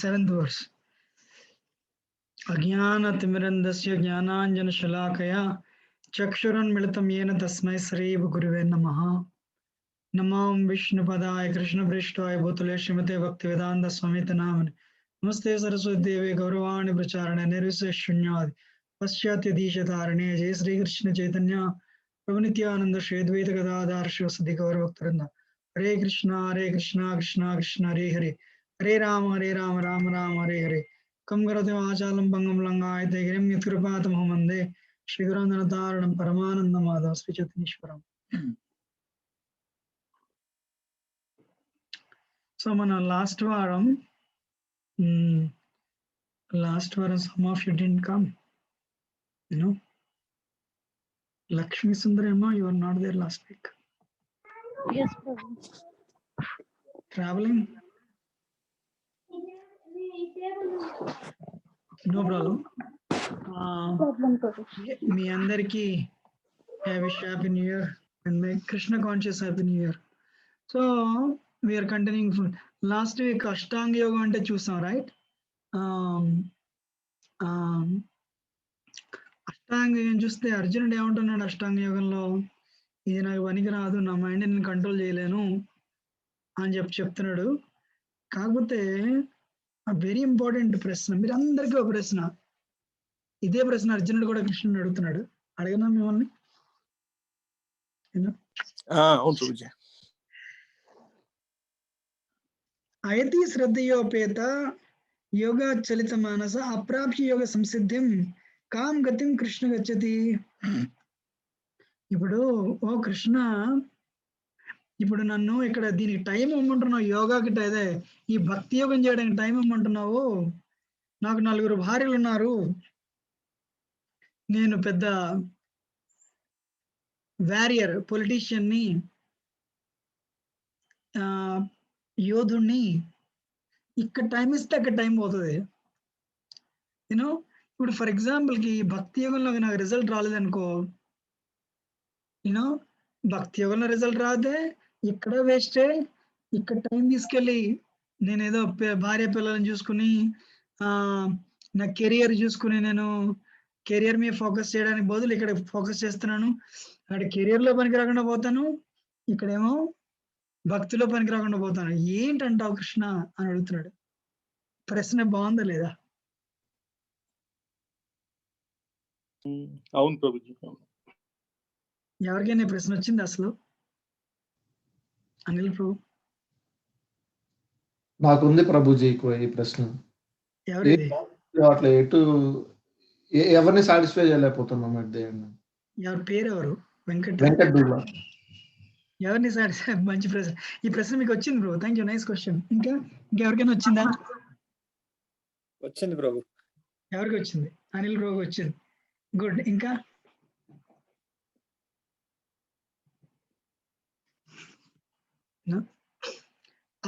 7th verse. अज्ञानतिमिरन्धस्य ज्ञानाञ्जनशलाकया चक्षुरुन्मिलितं येन तस्मै श्रीगुरुवे नमः। नमो विष्णुपदाय कृष्णपृष्ठाय भूतले श्रीमते भक्तिवेदान्त स्वामिते नामिने नमस्ते सरस्वती देवे गौरवाणी प्रचारणे निर्विशेषशून्यवादी पश्चात्यधीशतारिणे जय श्री कृष्ण चैतन्य प्रभु नित्यानंद श्री अद्वैत गदाधर शिवसदि गौरभक्तवृंद हरे कृष्णा कृष्णा कृष्ण हरे हरे हरे राम राम राम हरे हरे कम करते वाचालं पंगं लंगायते गिरिं यत्कृपातमहं वन्दे श्रीगुरुनन्दतारणं परमानन्दमाधवं श्रीचैतन्येश्वरम्. So మన last varam some of you didn't come, you know. Lakshmi Sundarama, you were not there last week. Yes, Prabhu. Traveling? No problem. Problem, Prabhu. మీ అందరికి happy new year and make Krishna conscious happy new year. So we are continuing from last week Ashtanga Yoga ante chusam, right? అష్టాంగ యోగం చూస్తే అర్జునుడు ఏమంటున్నాడు అష్టాంగ యోగంలో, ఇది నాకు పనికి రాదు, నా మైండ్ నేను కంట్రోల్ చేయలేను అని చెప్తున్నాడు. కాకపోతే వెరీ ఇంపార్టెంట్ ప్రశ్న, మీరు అందరికీ ఒక ప్రశ్న, ఇదే ప్రశ్న అర్జునుడు కూడా కృష్ణుడు అడుగుతున్నాడు. అడగనా మిమ్మల్ని? అయతి శ్రద్ధయోపేత యోగా చలిత మానస అప్రాప్య యోగ సంసిద్ధిం కాం గతిం కృష్ణ గచ్చతి. ఇప్పుడు ఓ కృష్ణ, ఇప్పుడు నన్ను ఇక్కడ దీనికి టైం ఇమ్మంటున్నావు, యోగాకి అదే ఈ భక్తి యోగం చేయడానికి టైం ఇమ్మంటున్నావు. నాకు 4 భార్యలు ఉన్నారు, నేను పెద్ద వారియర్ పొలిటీషియన్ని, యోధుణ్ణి, ఇక్కడ టైం ఇస్తే అక్కడ టైం పోతుంది. యూనో ఇప్పుడు ఫర్ ఎగ్జాంపుల్కి భక్తి యోగంలో నాకు రిజల్ట్ రాలేదనుకో, యూనో భక్తి యోగంలో రిజల్ట్ రాదే, ఇక్కడ వేస్టే. ఇక్కడ టైం తీసుకెళ్ళి నేను ఏదో భార్య పిల్లలను చూసుకుని నా కెరియర్ చూసుకుని నేను కెరియర్ మీద ఫోకస్ చేయడానికి బదులు ఇక్కడ ఫోకస్ చేస్తున్నాను. అక్కడ కెరియర్లో పనికి రాకుండా పోతాను, ఇక్కడేమో భక్తిలో పనికి రాకుండా పోతాను. ఏంటంటావు కృష్ణ అని అడుగుతున్నాడు. ప్రశ్న బాగుందా లేదా? అవును ప్రభుజీ. ఎవరికైనా ప్రశ్న వచ్చింది అసలు? అనిల్ ప్రభు. నాకుంది ప్రభుజీ ఈ ప్రశ్న. ఎవరిది? అట్లా ఎటు ఎవరిని సాటిస్ఫై చేయలేకపోతున్నాం. ఎవరి పేరు ఎవరు? వెంకట్. ఎవరిని సాటిస్ఫై? మంచి ప్రశ్న. ఈ ప్రశ్న మీకు వచ్చింది bro. Thank you, nice question. ఇంకెవరికైనా వచ్చిందా? వచ్చింది ప్రభు. ఎవరికి వచ్చింది? అనిల్ ప్రభు వచ్చింది. గుడ్. ఇంకా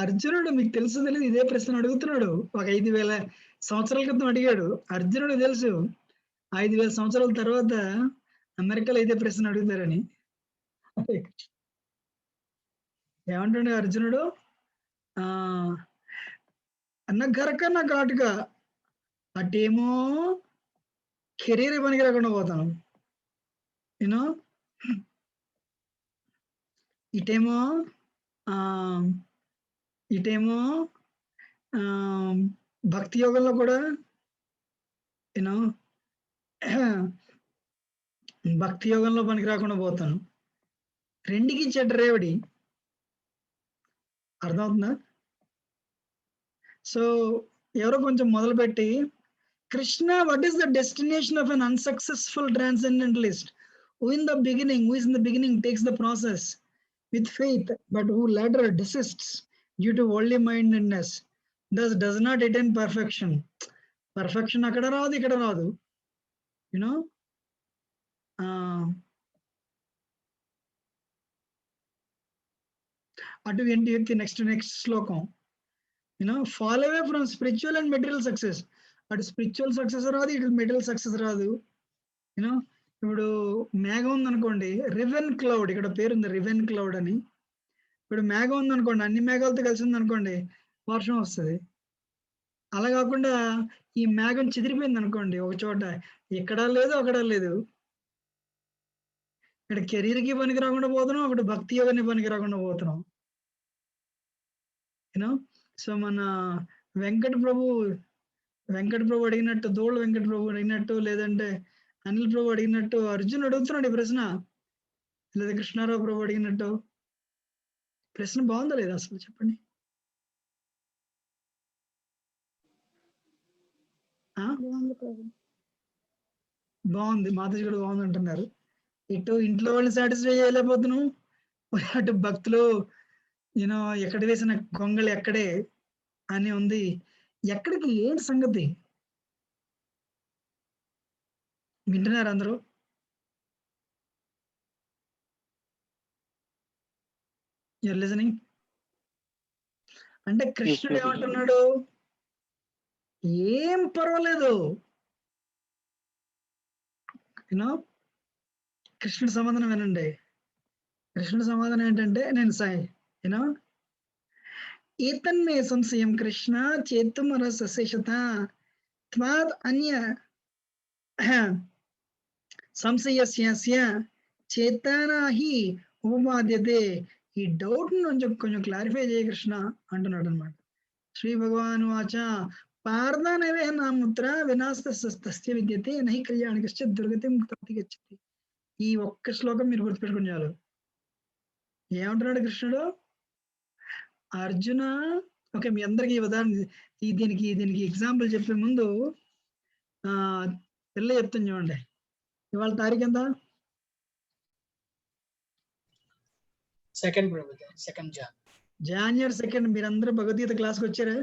అర్జునుడు, మీకు తెలుసు తెలియదు, ఇదే ప్రశ్న అడుగుతున్నాడు. ఒక 5000 సంవత్సరాల క్రితం అడిగాడు. అర్జునుడు తెలుసు 5000 సంవత్సరాల తర్వాత అమెరికాలో ఇదే ప్రశ్న అడుగుతారని. ఏమంటాడు అర్జునుడు? అన్న గరక నా ఘాటుగా, అటేమో కెరీర్ పనికి రాకుండా పోతాను, యూనో ఇటేమో భక్తి యోగంలో కూడా యూనో భక్తి యోగంలో పనికి రాకుండా పోతాను. రెండుకి చెడ్డ రేవడి. అర్థమవుతుందా? సో ఎవరో కొంచెం మొదలుపెట్టి, Krishna, what is the destination of an unsuccessful transcendentalist? Who in the beginning takes the process with faith, but who later desists due to worldly mindedness, thus does not attain perfection. Perfection akkada raadu, ikkada raadu. You know, అటు ఏంటి next శ్లోకం, fall away from spiritual and material success. అటు spiritual success రాదు, ఇటు material success రాదు. ఇప్పుడు మేఘం ఉందనుకోండి, రివెన్ క్లౌడ్, ఇక్కడ పేరుంది రివెన్ క్లౌడ్ అని. ఇప్పుడు మేఘం ఉందనుకోండి, అన్ని మేఘాలతో కలిసి ఉందనుకోండి, వర్షం వస్తుంది. అలా కాకుండా ఈ మేఘం చెదిరిపోయింది అనుకోండి ఒక చోట, ఎక్కడా లేదు అక్కడ లేదు. ఇక్కడ కెరీర్‌కి పనికి రాకుండా పోతున్నాం. అక్కడ భక్తి యోగానికి పనికి రాకుండా పోతున్నాం. యూనో సో మన వెంకట ప్రభు అడిగినట్టు, దోళ్ళ వెంకట ప్రభు అడిగినట్టు, లేదంటే అనిల్ ప్రభు అడిగినట్టు, అర్జున్ అడుగుతున్నాడు ఈ ప్రశ్న, లేదా కృష్ణారావు ప్రభు అడిగినట్టు. ప్రశ్న బాగుందా లేదా అసలు చెప్పండి? బాగుంది ప్రభు. బాగుంది, మాతాజీ కూడా బాగుంది అంటున్నారు. ఇటు ఇంట్లో వాళ్ళని సాటిస్ఫై చేయలేకపోతున్నాం, అటు భక్తులు యూనో ఎక్కడ వేసిన గొంగళి ఎక్కడే అని ఉంది. ఎక్కడికి ఏంటి సంగతి? వింటున్నారు అందరూ? You are listening? అంటే కృష్ణుడు ఏమంటున్నాడు? ఏం పర్వాలేదు. యూనో కృష్ణుడి సమాధానం వినండి. కృష్ణుడి సమాధానం ఏంటంటే, నేను సాయి యూనో ఏతన్మే సంశయం కృష్ణ చేతుమర సశేషత త్వాద్ అన్య సంశయస్య చేతనాహి ఉపమాద్యతే. ఈ డౌట్ కొంచెం క్లారిఫై చేయ కృష్ణ అంటున్నాడు అనమాట. శ్రీ భగవాన్ వాచ పార్థనవే నాముత్ర వినాశస్య విద్యతే నహి కళ్యాణికశ్చ దుర్గతి ముక్తి గచ్చతి. ఈ ఒక్క శ్లోకం మీరు గుర్తుపెట్టుకుని చాలు. ఏమంటున్నాడు కృష్ణుడు? అర్జున, ఓకే మీ అందరికి ఈ ఉదాహరణ, దీనికి ఎగ్జాంపుల్ చెప్పే ముందు పిల్ల చెప్తాను చూడండి. ఇవాళ తారీఖు ఎంత? 2 January 2. మీరందరూ భగవద్గీత క్లాస్కి వచ్చారా?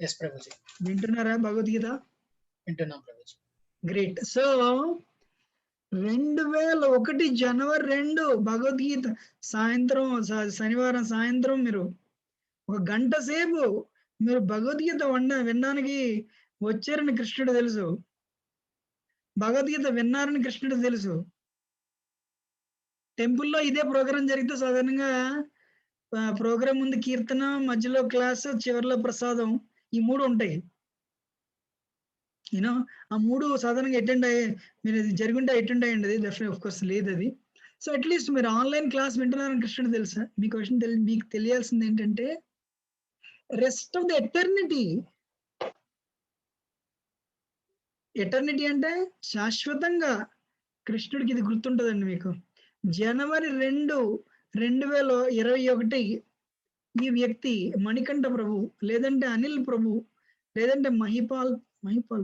yes ప్రభుజీ. వింటున్నారా భగవద్గీత? వింటున్నాం ప్రభుజీ. గ్రేట్. సో 2001 జనవరి 2 భగవద్గీత సాయంత్రం, శనివారం సాయంత్రం మీరు 1 గంట సేపు మీరు భగవద్గీత వినడానికి వచ్చారని కృష్ణుడు తెలుసు. భగవద్గీత విన్నారని కృష్ణుడు తెలుసు. టెంపుల్లో ఇదే ప్రోగ్రాం జరిగితే సాధారణంగా ప్రోగ్రాం ముందు కీర్తన, మధ్యలో క్లాస్, చివరిలో ప్రసాదం, ఈ 3 ఉంటాయి. యూనో ఆ 3 సాధారణంగా అటెండ్ అయ్యే, మీరు ఇది జరుగుంటే అటెండ్ అయ్యండి. అది డెఫినెట్ ఆఫ్ కోర్స్ లేదు అది. సో అట్లీస్ట్ మీరు ఆన్లైన్ క్లాస్ వింటున్నారని కృష్ణుడు తెలుసా? మీ క్వశ్చన్ మీకు తెలియాల్సింది ఏంటంటే, రెస్ట్ ఆఫ్ ది ఎటర్నిటీ అంటే శాశ్వతంగా కృష్ణుడికి ఇది గుర్తుంటుందండి మీకు. జనవరి 2, 2021 ఈ వ్యక్తి మణికంఠ ప్రభు, లేదంటే అనిల్ ప్రభు, లేదంటే Mahipal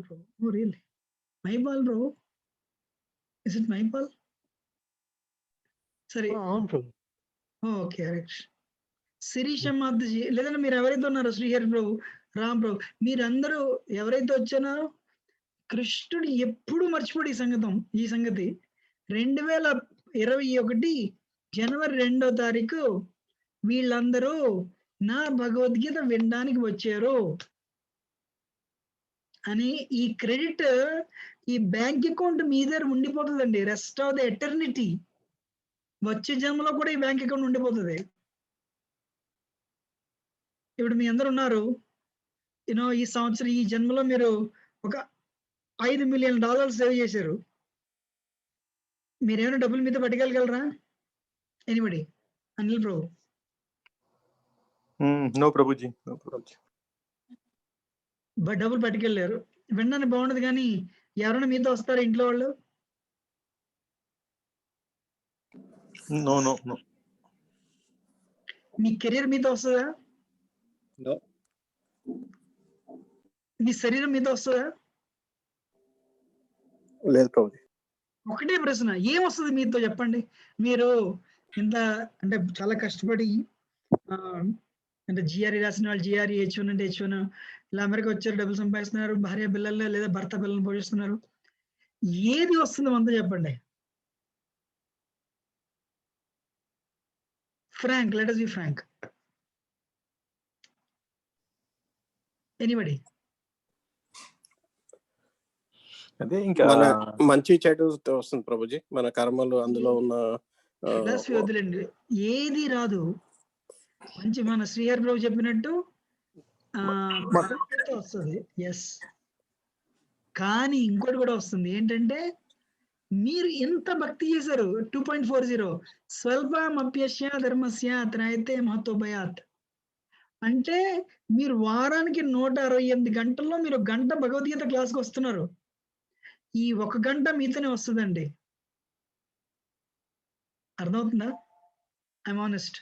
Prabhu, really Mahipal Prabhu, is it Mahipal? సరే ఓకే కరెక్ట్. శిరీష మాతజీ, లేదంటే మీరు ఎవరైతే ఉన్నారో శ్రీహరి ప్రభు, రామ్ ప్రభు, మీరందరూ ఎవరైతే వచ్చారో కృష్ణుడు ఎప్పుడు మర్చిపోడు ఈ సంగతి. 2021 జనవరి 2వ తారీఖు వీళ్ళందరూ నా భగవద్గీత వినడానికి వచ్చారు అని ఈ క్రెడిట్ ఈ బ్యాంక్ అకౌంట్ మీ దగ్గర ఉండిపోతుందండి. Rest of the eternity. వచ్చే జన్మలో కూడా ఈ బ్యాంక్ అకౌంట్ ఉండిపోతుంది. ఇప్పుడు మీ అందరు ఉన్నారు, యూనో ఈ సంవత్సరం ఈ జన్మలో మీరు ఒక $5 మిలియన్ సేవ్ చేశారు. మీరేమైనా డబ్బులు మీతో పట్టుకెళ్ళగలరా? ఎనీబడి? అనిల్ ప్రభు? నో ప్రభుజీ. డబ్బులు పట్టుకెళ్ళారు. వినడానికి బాగుండదు, కానీ ఎవరైనా మీతో వస్తారా ఇంట్లో వాళ్ళు? నో. మీ కెరీర్ మీతో వస్తుందా? మీ శరీరం మీతో వస్తుందా? లేదు ప్రభుజీ. ఒకటే ప్రశ్న, ఏమొస్తుంది మీతో చెప్పండి. మీరు ఇంత అంటే చాలా కష్టపడి అంటే జిఆర్ఈ రాసిన వాళ్ళు జిఆర్ఈ, H1 అంటే H1, ఇలా అమెరికా వచ్చారు, డబ్బులు సంపాదిస్తున్నారు, భార్య పిల్లలు లేదా భర్త పిల్లల్ని పోషిస్తున్నారు. ఏది వస్తుంది అంతా చెప్పండి. Frank, let us be frank. Anybody? అదే ఇంకా మంచి చెడు వస్తుంది ప్రభుజీ, మన కర్మలు అందులో ఉన్న ఫిలాసఫీ వదిలేండి, ఏది రాదు. మంచి మన శ్రీహరి ప్రభు చెప్పినట్టు వస్తుంది. ఎస్, కానీ ఇంకోటి కూడా వస్తుంది ఏంటంటే మీరు ఎంత భక్తి చేశారు. 2.40 స్వల్పమప్యస్య ధర్మస్య త్రయతే మహతోభయాత్. అంటే మీరు వారానికి 168 గంటల్లో మీరు గంట భగవద్గీత క్లాస్కి వస్తున్నారు. ఈ 1 గంట మీతోనే వస్తుందండి. అర్థమవుతుందా? I'm honest.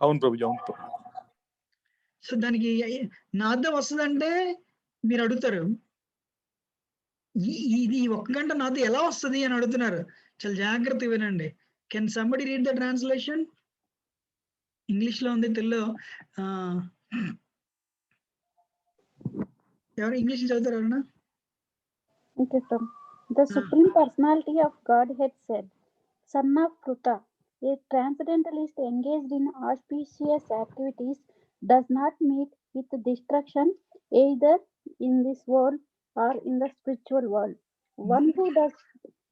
అవును ప్రభుజీ, అవును ప్రభు. సో దానికి నాతో వస్తుందంటే మీరు అడుగుతారు, ఇది 1 గంట నాతో ఎలా వస్తుంది అని అడుగుతున్నారు. చాలా జాగ్రత్తగా వినండి. Can somebody read the translation? English లో ఉంది, తెలుగులో ఎవరు ఇంగ్లీష్ చదువుతారు ఎవరన్నా? Okay, Tom. The Supreme Personality of Godhead said, Son of Kruta, a transcendentalist engaged in auspicious activities does not meet with destruction either in this world or in the spiritual world. One who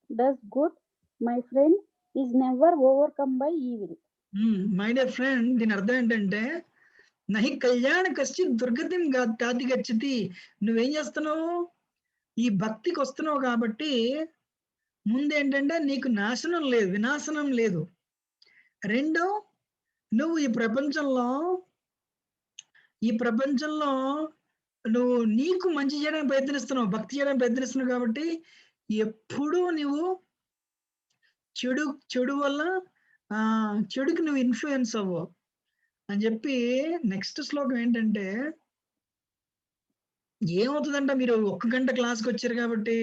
does good, my friend, is never overcome by evil. My dear friend, దీని అర్థం ఏంటంటే నహి కళ్యాణ కశ్చిత్ దుర్గతిం తాతి గచ్చతి. నువ్వేం చేస్తున్నావు? ఈ భక్తికి వస్తున్నావు కాబట్టి ముందేంటంటే నీకు నాశనం లేదు, వినాశనం లేదు. రెండు, నువ్వు ఈ ప్రపంచంలో నువ్వు నీకు మంచి చేయడానికి ప్రయత్నిస్తున్నావు, భక్తి చేయడానికి ప్రయత్నిస్తున్నావు కాబట్టి ఎప్పుడూ నువ్వు చెడు వల్ల చెడుకి నువ్వు ఇన్ఫ్లుయెన్స్ అవ్వవు అని చెప్పి నెక్స్ట్ శ్లోకం ఏంటంటే ఏమవుతుందంట, మీరు 1 గంట క్లాస్కి వచ్చారు కాబట్టి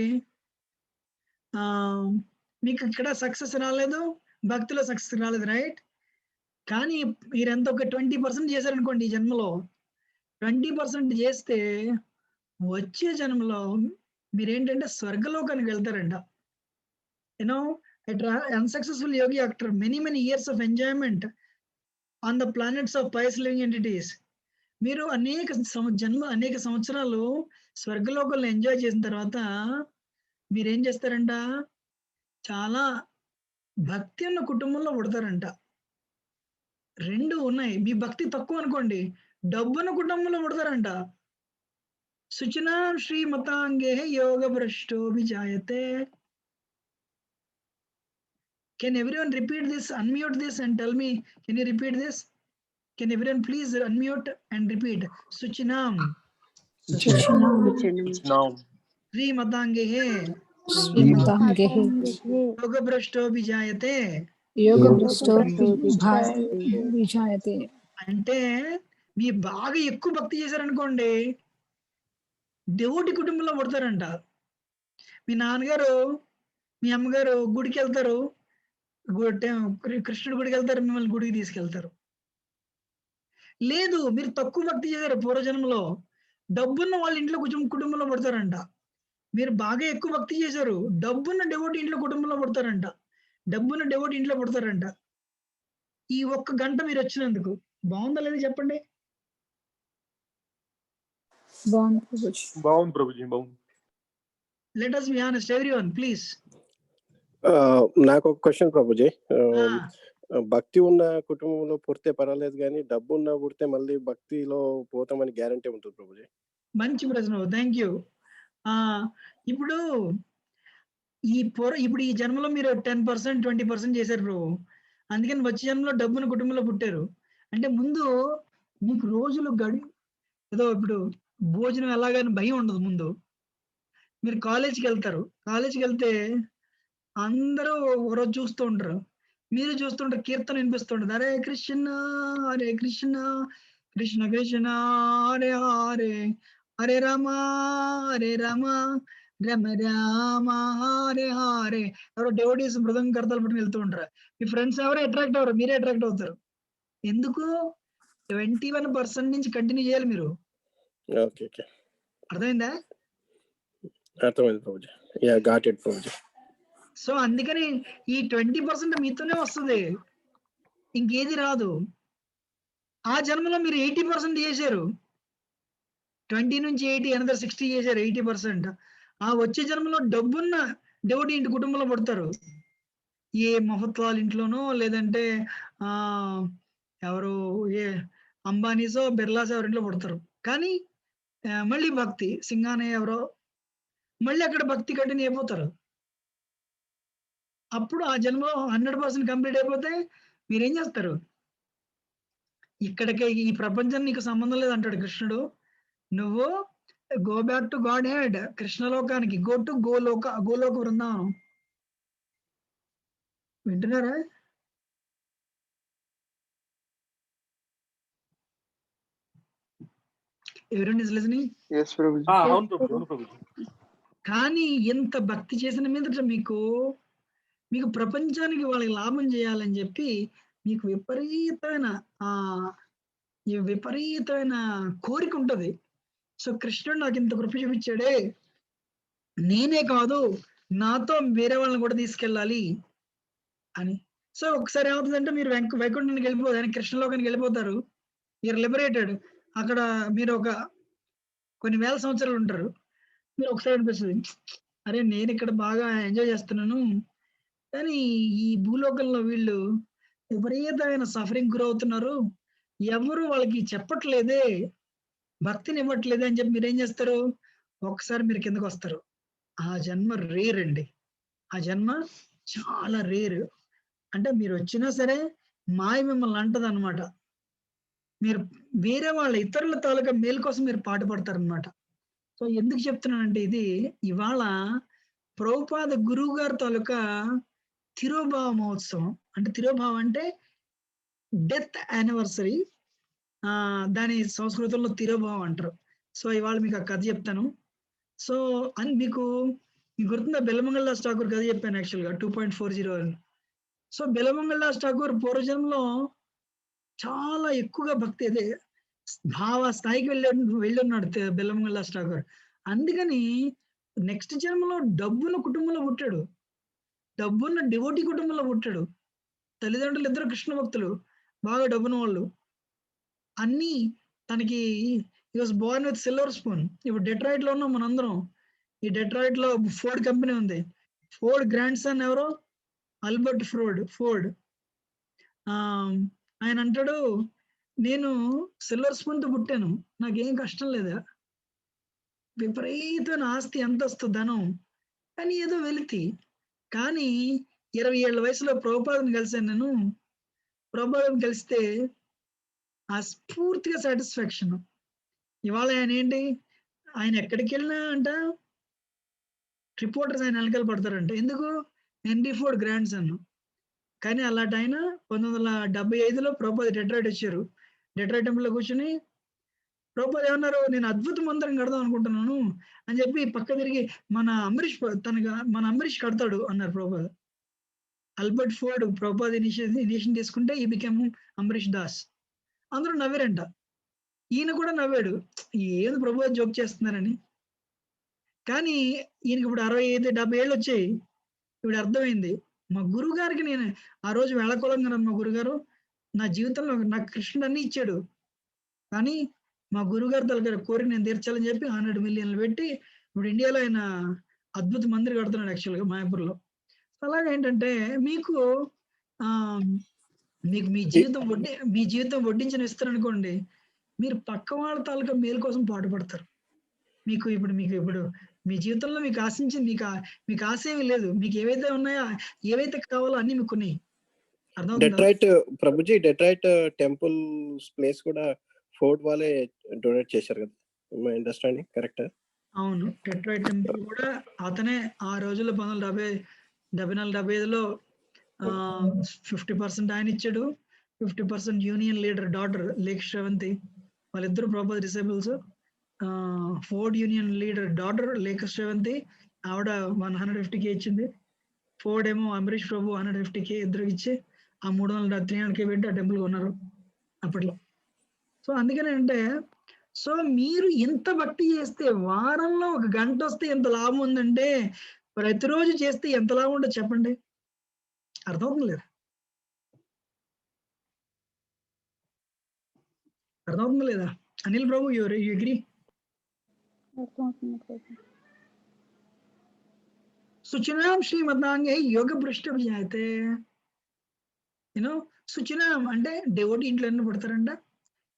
మీకు ఇక్కడ సక్సెస్ రాలేదు, భక్తిలో సక్సెస్ రాలేదు, రైట్? కానీ మీరెంత ఒక 20% చేశారనుకోండి, ఈ జన్మలో 20% చేస్తే వచ్చే జన్మలో మీరేంటంటే స్వర్గలోకానికి వెళ్తారంట. You know unsuccessful yogi after many years of enjoyment on the planets of pious living entities, మీరు అనేక సంవత్సరాలు స్వర్గలోకంలో ఎంజాయ్ చేసిన తర్వాత మీరేం చేస్తారంట, చాలా భక్తి ఉన్న కుటుంబంలో పుడతారంట. 2 ఉన్నాయి. మీ భక్తి తక్కువ అనుకోండి, డబ్బున్న కుటుంబంలో పుడతారంట. శుచినాం శ్రీమతాంగే యోగ భ్రష్టో విజాయతే. Can everyone repeat this? Unmute this and tell me. Can you repeat this? Can everyone please unmute and repeat? Suchinam Sri Matangehe Yoga Brashto Vijayate. అంటే మీ బాగా ఎక్కువ భక్తి చేశారనుకోండి, దేవుడి కుటుంబంలో పుడతారంట. మీ నాన్నగారు మీ అమ్మగారు గుడికి వెళ్తారు, కృష్ణుడి గుడికి వెళ్తారు, మిమ్మల్ని గుడికి తీసుకెళ్తారు. లేదు, మీరు తక్కువ భక్తి చేశారు పూర్వజన్మలో, డబ్బున్న వాళ్ళ ఇంట్లో కుటుంబంలో పడతారంట. మీరు బాగా ఎక్కువ భక్తి చేశారు, డబ్బున్న డెవోటి ఇంట్లో కుటుంబంలో పడతారంట, డబ్బున్న డెవోటి ఇంట్లో పడతారంట. ఈ 1 గంట మీరు వచ్చినందుకు బాగుందా లేదా చెప్పండి? బాగుంది ప్రభుజీ, బాగుంది. Let us be honest, everyone, please. నాకు ఒక క్వశ్చన్ ప్రభుజీ. భక్తి ఉన్న కుటుంబంలో పుడితే పర్వాలేదు, కానీ డబ్బు ఉన్న పుడితే మళ్ళీ భక్తిలో పోతామని గ్యారంటీ ఉంటుంది ప్రభుజీ? మంచి ప్రశ్న, థ్యాంక్ యూ. ఇప్పుడు ఈ జన్మలో మీరు 10% 20% చేశారు ప్రభు, అందుకని వచ్చే జన్మలో డబ్బును కుటుంబంలో పుట్టారు. అంటే ముందు మీకు రోజులు ఏదో ఇప్పుడు భోజనం ఎలాగని భయం ఉండదు. ముందు మీరు కాలేజీకి వెళ్తారు, కాలేజీకి వెళ్తే అందరూ ఒకరోజు చూస్తూ ఉంటారు, మీరు చూస్తుంటారు, కీర్తన వినిపిస్తుంటారు, హరే కృష్ణ హరే కృష్ణ కృష్ణ కృష్ణ హరే హరే హరే రామ రమ రామ హరే హరే. ఎవరో డెవోటీస్ మృదంగ కర్తలు పట్టుకుని వెళ్తూ ఉంటారు. మీ ఫ్రెండ్స్ ఎవరు అట్రాక్ట్ అవ్వరు, మీరే అట్రాక్ట్ అవుతారు. ఎందుకు? 21% నుంచి కంటిన్యూ చేయాలి మీరు. అర్థమైందా? అర్థమైంది Prabhuji. Yeah, got it Prabhuji. So అందుకని ఈ 20% మీతోనే వస్తుంది, ఇంకేది రాదు. ఆ జన్మలో మీరు 80% చేశారు, 20 నుంచి 80 అనదర్ 60 చేశారు, 80%. ఆ వచ్చే జన్మలో డబ్బున్న డెవోటీ ఇంటి కుటుంబంలో పడతారు. ఏ మహత్వాల ఇంట్లోనో, లేదంటే ఎవరు ఏ అంబానీసో బిర్లాసో ఎవరింట్లో పుడతారు. కానీ మళ్ళీ భక్తి సింగానే ఎవరో మళ్ళీ అక్కడ భక్తి కంటిన్యూ అయిపోతారు. అప్పుడు ఆ జన్మ 100% కంప్లీట్ అయిపోతే మీరేం చేస్తారు? ఇక్కడికే ఈ ప్రపంచం నీకు సంబంధం లేదంటాడు కృష్ణుడు. నువ్వు go back to godhead, కృష్ణలోకానికి, గో టు గోలోక బృందావనం. వింటున్నారా? ఎవరండి లిజనింగ్? Yes, Prabhuji. అవును ప్రభుజీ, అవును ప్రభుజీ. కానీ ఎంత భక్తి చేసిన మీదట మీకు ప్రపంచానికి వాళ్ళకి లాభం చేయాలని చెప్పి మీకు విపరీతమైన కోరిక ఉంటది. సో కృష్ణుడు నాకు ఇంత కృప చూపించాడే, నేనే కాదు నాతో వేరే వాళ్ళని కూడా తీసుకెళ్ళాలి అని. సో ఒకసారి ఏమవుతుందంటే మీరు వైకుంఠానికి వెళ్ళిపోతారు, ఆయన కృష్ణలోకానికి వెళ్ళిపోతారు. మీరు లిబరేటెడ్. అక్కడ మీరు కొన్ని వేల సంవత్సరాలు ఉంటారు. మీరు ఒకసారి అనిపిస్తుంది, అరే నేను ఇక్కడ బాగా ఎంజాయ్ చేస్తున్నాను, కానీ ఈ భూలోకంలో వీళ్ళు విపరీతమైన సఫరింగ్ గురవుతున్నారు, ఎవరు వాళ్ళకి చెప్పట్లేదే, భక్తిని ఇవ్వట్లేదే అని చెప్పి మీరు ఏం చేస్తారు? ఒకసారి మీరు కిందకు వస్తారు. ఆ జన్మ రేర్ అండి. ఆ జన్మ చాలా రేర్. అంటే మీరు వచ్చినా సరే మాయ మిమ్మల్ని అంటది అనమాట. మీరు వేరే వాళ్ళ ఇతరుల తాలూకా మేలు కోసం మీరు పాటుపడతారనమాట. సో ఎందుకు చెప్తున్నానంటే ఇది ఇవాళ ప్రభుపాద గురువు గారి తాలూకా తిరోభావ మహోత్సవం. అంటే తిరోభావం అంటే డెత్ యానివర్సరీ. దాని సంస్కృతంలో తిరోభావం అంటారు. సో ఇవాళ మీకు ఆ కథ చెప్తాను. సో మీకు గుర్తుందా? బెల్లమంగళ దాస్ ఠాకూర్ కథ చెప్పాను యాక్చువల్గా 2.40 అని. సో బెల్లమంగళ దాస్ ఠాకూర్ పూర్వజన్మలో చాలా ఎక్కువగా భక్తి అదే భావ స్థాయికి వెళ్ళున్నాడు బెల్లమంగళ దాస్ ఠాకూర్. అందుకని నెక్స్ట్ జన్మలో డబ్బున్న కుటుంబంలో పుట్టాడు, డబ్బున్న డివోటీ కుటుంబంలో పుట్టాడు. తల్లిదండ్రులు ఇద్దరు కృష్ణ భక్తులు, బాగా డబ్బున్న వాళ్ళు. అన్ని తనకి ఈ was Born with silver spoon. ఇప్పుడు డెట్రాయిట్ లో ఉన్నాం మనందరం. ఈ డెట్రాయిట్ లో ఫోర్డ్ కంపెనీ ఉంది. ఫోర్డ్ గ్రాండ్ సన్ ఎవరో ఆల్బర్ట్ ఫోర్డ్. ఆయన అంటాడు, నేను సిల్వర్ స్పూన్ తో పుట్టాను, నాకేం కష్టం లేదా, విపరీతమైన ఆస్తి, అంతస్తు, ధనం, కానీ ఏదో వెలితి. కానీ 20 ఏళ్ల వయసులో ప్రభుపాదను కలిశాను నేను. ప్రభుపాదను కలిస్తే ఆ స్ఫూర్తిగా సాటిస్ఫాక్షన్. ఇవాళ ఆయన ఏంటి, ఆయన ఎక్కడికి వెళ్ళినా అంట రిపోర్టర్స్ ఆయన వెనకాల పడతారంట. ఎందుకు? Henry Ford grand son. కానీ అలాంటి ఆయన 1975లో ప్రభుపాద డెట్రాయిట్ వచ్చారు. డెట్రాయిట్ టెంపుల్లో కూర్చుని ప్రభుపాద ఏమన్నారు, నేను అద్భుత మందిరం కడదాం అనుకుంటున్నాను అని చెప్పి పక్క తిరిగి మన అంబరీష్ కడతాడు అన్నారు Prabhupada. Albert Ford Prabhupada initiation తీసుకుంటే ఈ బికెమ్ అంబరీష్ దాస్. అందరూ నవ్వారంట. ఈయన కూడా నవ్వాడు, ఏది ప్రభుపాద జోక్ చేస్తున్నారని. కానీ ఈయనకి ఇప్పుడు 65-70 ఏళ్ళు వచ్చాయి. ఇప్పుడు అర్థమైంది, మా గురువు గారికి నేను ఆ రోజు వేళకోళంగా మా గురుగారు నా జీవితంలో నాకు కృష్ణుడు అన్ని ఇచ్చాడు, కానీ మా గురుగారు తలగారు కోరిక నేను తీర్చాలని చెప్పి 100 మిలియన్లు పెట్టి ఇప్పుడు ఇండియాలో ఆయన అద్భుత మందిర్ కడుతున్నాడు యాక్చువల్గా మాయాపూర్లో. అలాగే ఏంటంటే మీకు మీ జీవితం వడ్డించిన ఇస్తారనుకోండి, మీరు పక్క వాళ్ళ తాలూకా మేలు కోసం పాటుపడతారు. మీకు ఇప్పుడు మీ జీవితంలో మీకు ఆశించింది మీకు ఆశ ఏమీ లేదు. మీకు ఏవైతే ఉన్నాయో, ఏవైతే కావాలో అన్ని మీకు ఉన్నాయి. Detroit Prabhuji, Detroit temple place కూడా ఫోర్డ్ వాళ్ళే డొనేట్ చేశారు కదా, మై అండర్స్టాండింగ్ కరెక్టా? అవును, డెట్రాయిట్ టెంపుల్ కూడా అతనే ఆ రోజుల్లో 1974-75లో 50% ఆయన ఇచ్చాడు, 50% యూనియన్ లీడర్ డాటర్ లేక్ శ్రవంతి, వాళ్ళిద్దరు Prabhupada disciples. Ford union leader daughter లేక్ శ్రవంతి, ఆవిడ 150K ఇచ్చింది. ఫోర్డ్ ఏమో అంబరీష్ ప్రభు 150K ఇద్దరు ఇచ్చి ఆ 300-300K పెట్టి ఆ టెంపుల్ కొన్నారు అప్పట్లో. సో అందుకనే అంటే, సో మీరు ఎంత భక్తి చేస్తే, వారంలో 1 గంట వస్తే ఎంత లాభం ఉందంటే, ప్రతిరోజు చేస్తే ఎంత లాభం ఉండదు చెప్పండి. అర్థమవుతుంది లేదా? అర్థమవుతుంది లేదా అనిల్ ప్రభు? You agree? सुचिनाम श्रीमदांगे योग पृष्ठ जाते, సుచిన అంటే డెవోటీ ఇంట్లోనే పుడతారంట,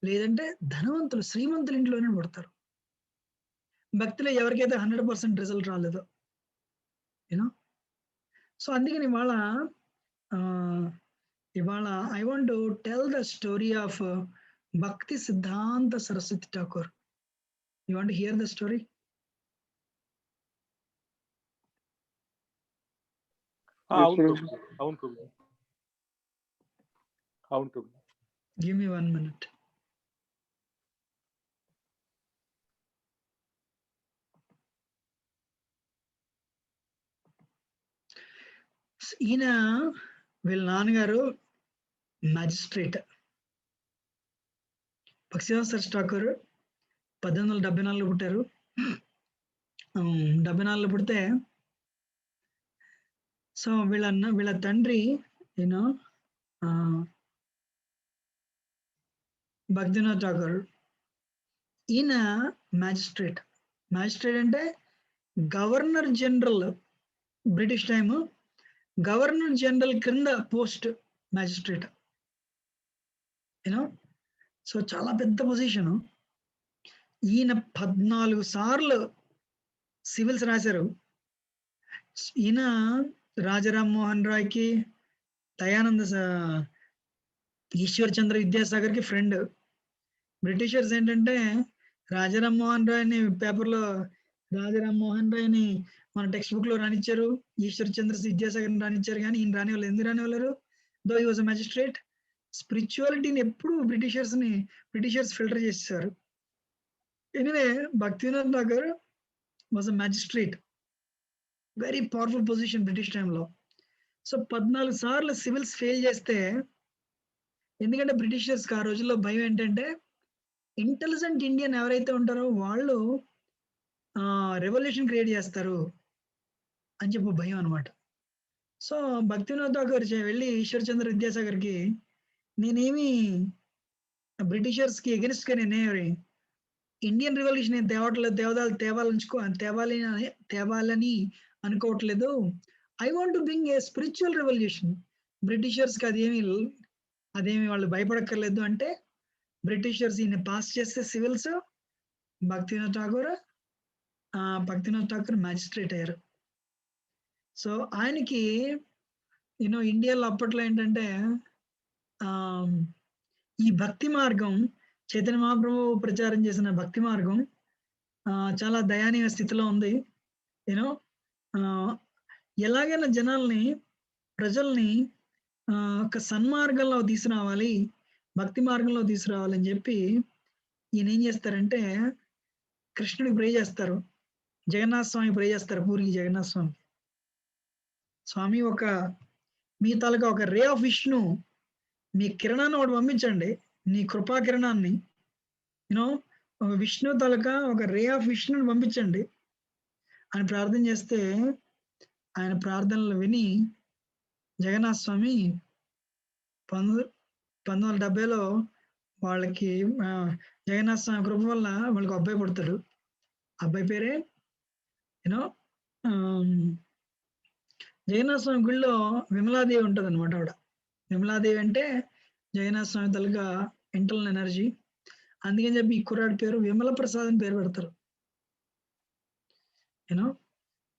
లేదంటే ధనవంతులు శ్రీమంతుల ఇంట్లోనే పుడతారు. భక్తిలో ఎవరికైతే 100% రిజల్ట్ రాలేదో యూనో. సో అందుకని ఇవాళ I want to tell the story of భక్తి Siddhanta Saraswati Thakur. You want to hear the story? అవును ప్రభుజీ. అవును ప్రభుజీ. అవును ప్రభుజీ. Give me 1 minute. ఈయన వీళ్ళ నాన్నగారు మ్యాజిస్ట్రేట్. భక్తిసిద్ధాంత సరస్వతి ఠాకూర్ 1874లో పుట్టారు. 74లో పుడితే సో వీళ్ళ తండ్రి యూనో భక్తినాథ్ ఠాకూర్. ఈయన మ్యాజిస్ట్రేట్. మ్యాజిస్ట్రేట్ అంటే governor general. British time governor general క్రింద పోస్ట్ మ్యాజిస్ట్రేట్ యూనో. సో చాలా పెద్ద పొజిషను. ఈయన 14 సార్లు సివిల్స్ రాశారు. ఈయన రాజారాం మోహన్ రాయ్కి, దయానంద ఈశ్వర్ చంద్ర విద్యాసాగర్కి ఫ్రెండ్. బ్రిటిషర్స్ ఏంటంటే రాజారాం మోహన్ రాయ్ని పేపర్లో రాజారాం మోహన్ రాయ్ని మన టెక్స్ట్ బుక్ లో రానిచ్చారు, ఈశ్వర్ చంద్ర విద్యాసాగర్ని రానిచ్చారు, కానీ ఈయన రానివాళ్ళు. ఎందుకు రానివాళ్ళు? Though he was a magistrate. స్పిరిచువాలిటీని ఎప్పుడు బ్రిటిషర్స్ ఫిల్టర్ చేసేసారు. Anyway Bhaktinath Thakur was a magistrate. Very powerful position British టైంలో. సో 14 సార్లు సివిల్స్ ఫెయిల్ చేస్తే, ఎందుకంటే బ్రిటిషర్స్కి ఆ రోజుల్లో భయం ఏంటంటే ఇంటెలిజెంట్ ఇండియన్ ఎవరైతే ఉంటారో వాళ్ళు రెవల్యూషన్ క్రియేట్ చేస్తారు అని చెప్పి భయం అనమాట. సో భక్తినాథ్ ఠాకూర్ వెళ్ళి ఈశ్వర్ చంద్ర విద్యాసాగర్కి, నేనేమి బ్రిటిషర్స్కి ఎగెనిస్ట్ గా నేనే ఇండియన్ రెవల్యూషన్ తేవాలని అనుకోవట్లేదు. I want to bring a spiritual revolution. బ్రిటిషర్స్కి అదేమి వాళ్ళు భయపడక్కర్లేదు అంటే బ్రిటిషర్స్ ఈయన పాస్ చేస్తే సివిల్స్, భక్తినాథ్ ఠాకూర్ మ్యాజిస్ట్రేట్ అయ్యారు. సో ఆయనకి ఇండియాలో అప్పట్లో ఏంటంటే ఈ భక్తి మార్గం, చైతన్య మహాప్రభు ప్రచారం చేసిన భక్తి మార్గం చాలా దయనీయ స్థితిలో ఉంది. ఎలాగైనా ప్రజల్ని ఒక సన్మార్గంలో తీసుకురావాలి, భక్తి మార్గంలో తీసుకురావాలని చెప్పి ఈయన ఏం చేస్తారంటే కృష్ణుడికి ప్రే చేస్తారు, జగన్నాథ స్వామి ప్రే చేస్తారు. పూరికి జగన్నాథ స్వామి, స్వామి మీ తాలూకా ఒక రే ఆఫ్ విష్ణు, మీ కిరణాన్ని ఒకటి పంపించండి, నీ కృపా కిరణాన్ని, ఒక విష్ణు తాలూకా ఒక రే ఆఫ్ విష్ణుని పంపించండి అని ప్రార్థన చేస్తే, ఆయన ప్రార్థనలు విని జగన్నాథ స్వామి 1970లో వాళ్ళకి జగన్నాథ స్వామి కృప వల్ల వాళ్ళకి అబ్బాయి పుడతాడు. అబ్బాయి పేరే జగన్నాథ స్వామి గుడిలో విమలాదేవి ఉంటుంది అనమాట. ఆవిడ విమలాదేవి అంటే జగన్నాథ స్వామి తల్లిగా ఇంటర్నల్ ఎనర్జీ. అందుకని చెప్పి ఈ కుర్రాడి పేరు విమల ప్రసాద్ అని పేరు పెడతారు.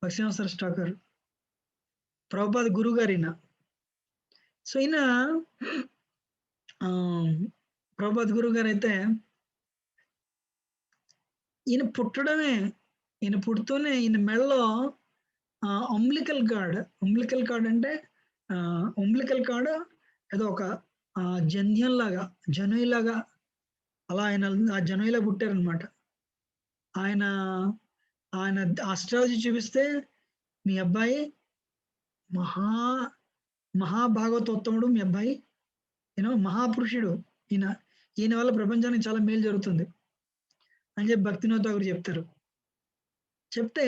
భక్తిసిద్ధాంత సరస్వతి ఠాకూర్ ప్రభుపాద గురువు గారు ఈయన. సో ఈయన ప్రభుపాద గురువు గారు అయితే ఈయన పుడుతూనే ఈయన మెడలో అంబ్లికల్ కార్డ్ అంటే అంబ్లికల్ కార్డ్ ఏదో ఒక జనులాగా అలా ఆయన ఆ జనులా పుట్టారనమాట. ఆయన ఆస్ట్రాలజీ చూపిస్తే మీ అబ్బాయి మహాభాగవతోత్తముడు, మీ అబ్బాయి మహాపురుషుడు, ఈయన వల్ల ప్రపంచానికి చాలా మేలు జరుగుతుంది అని చెప్పి భక్తినాథ్ ఠాకూర్ చెప్తారు. చెప్తే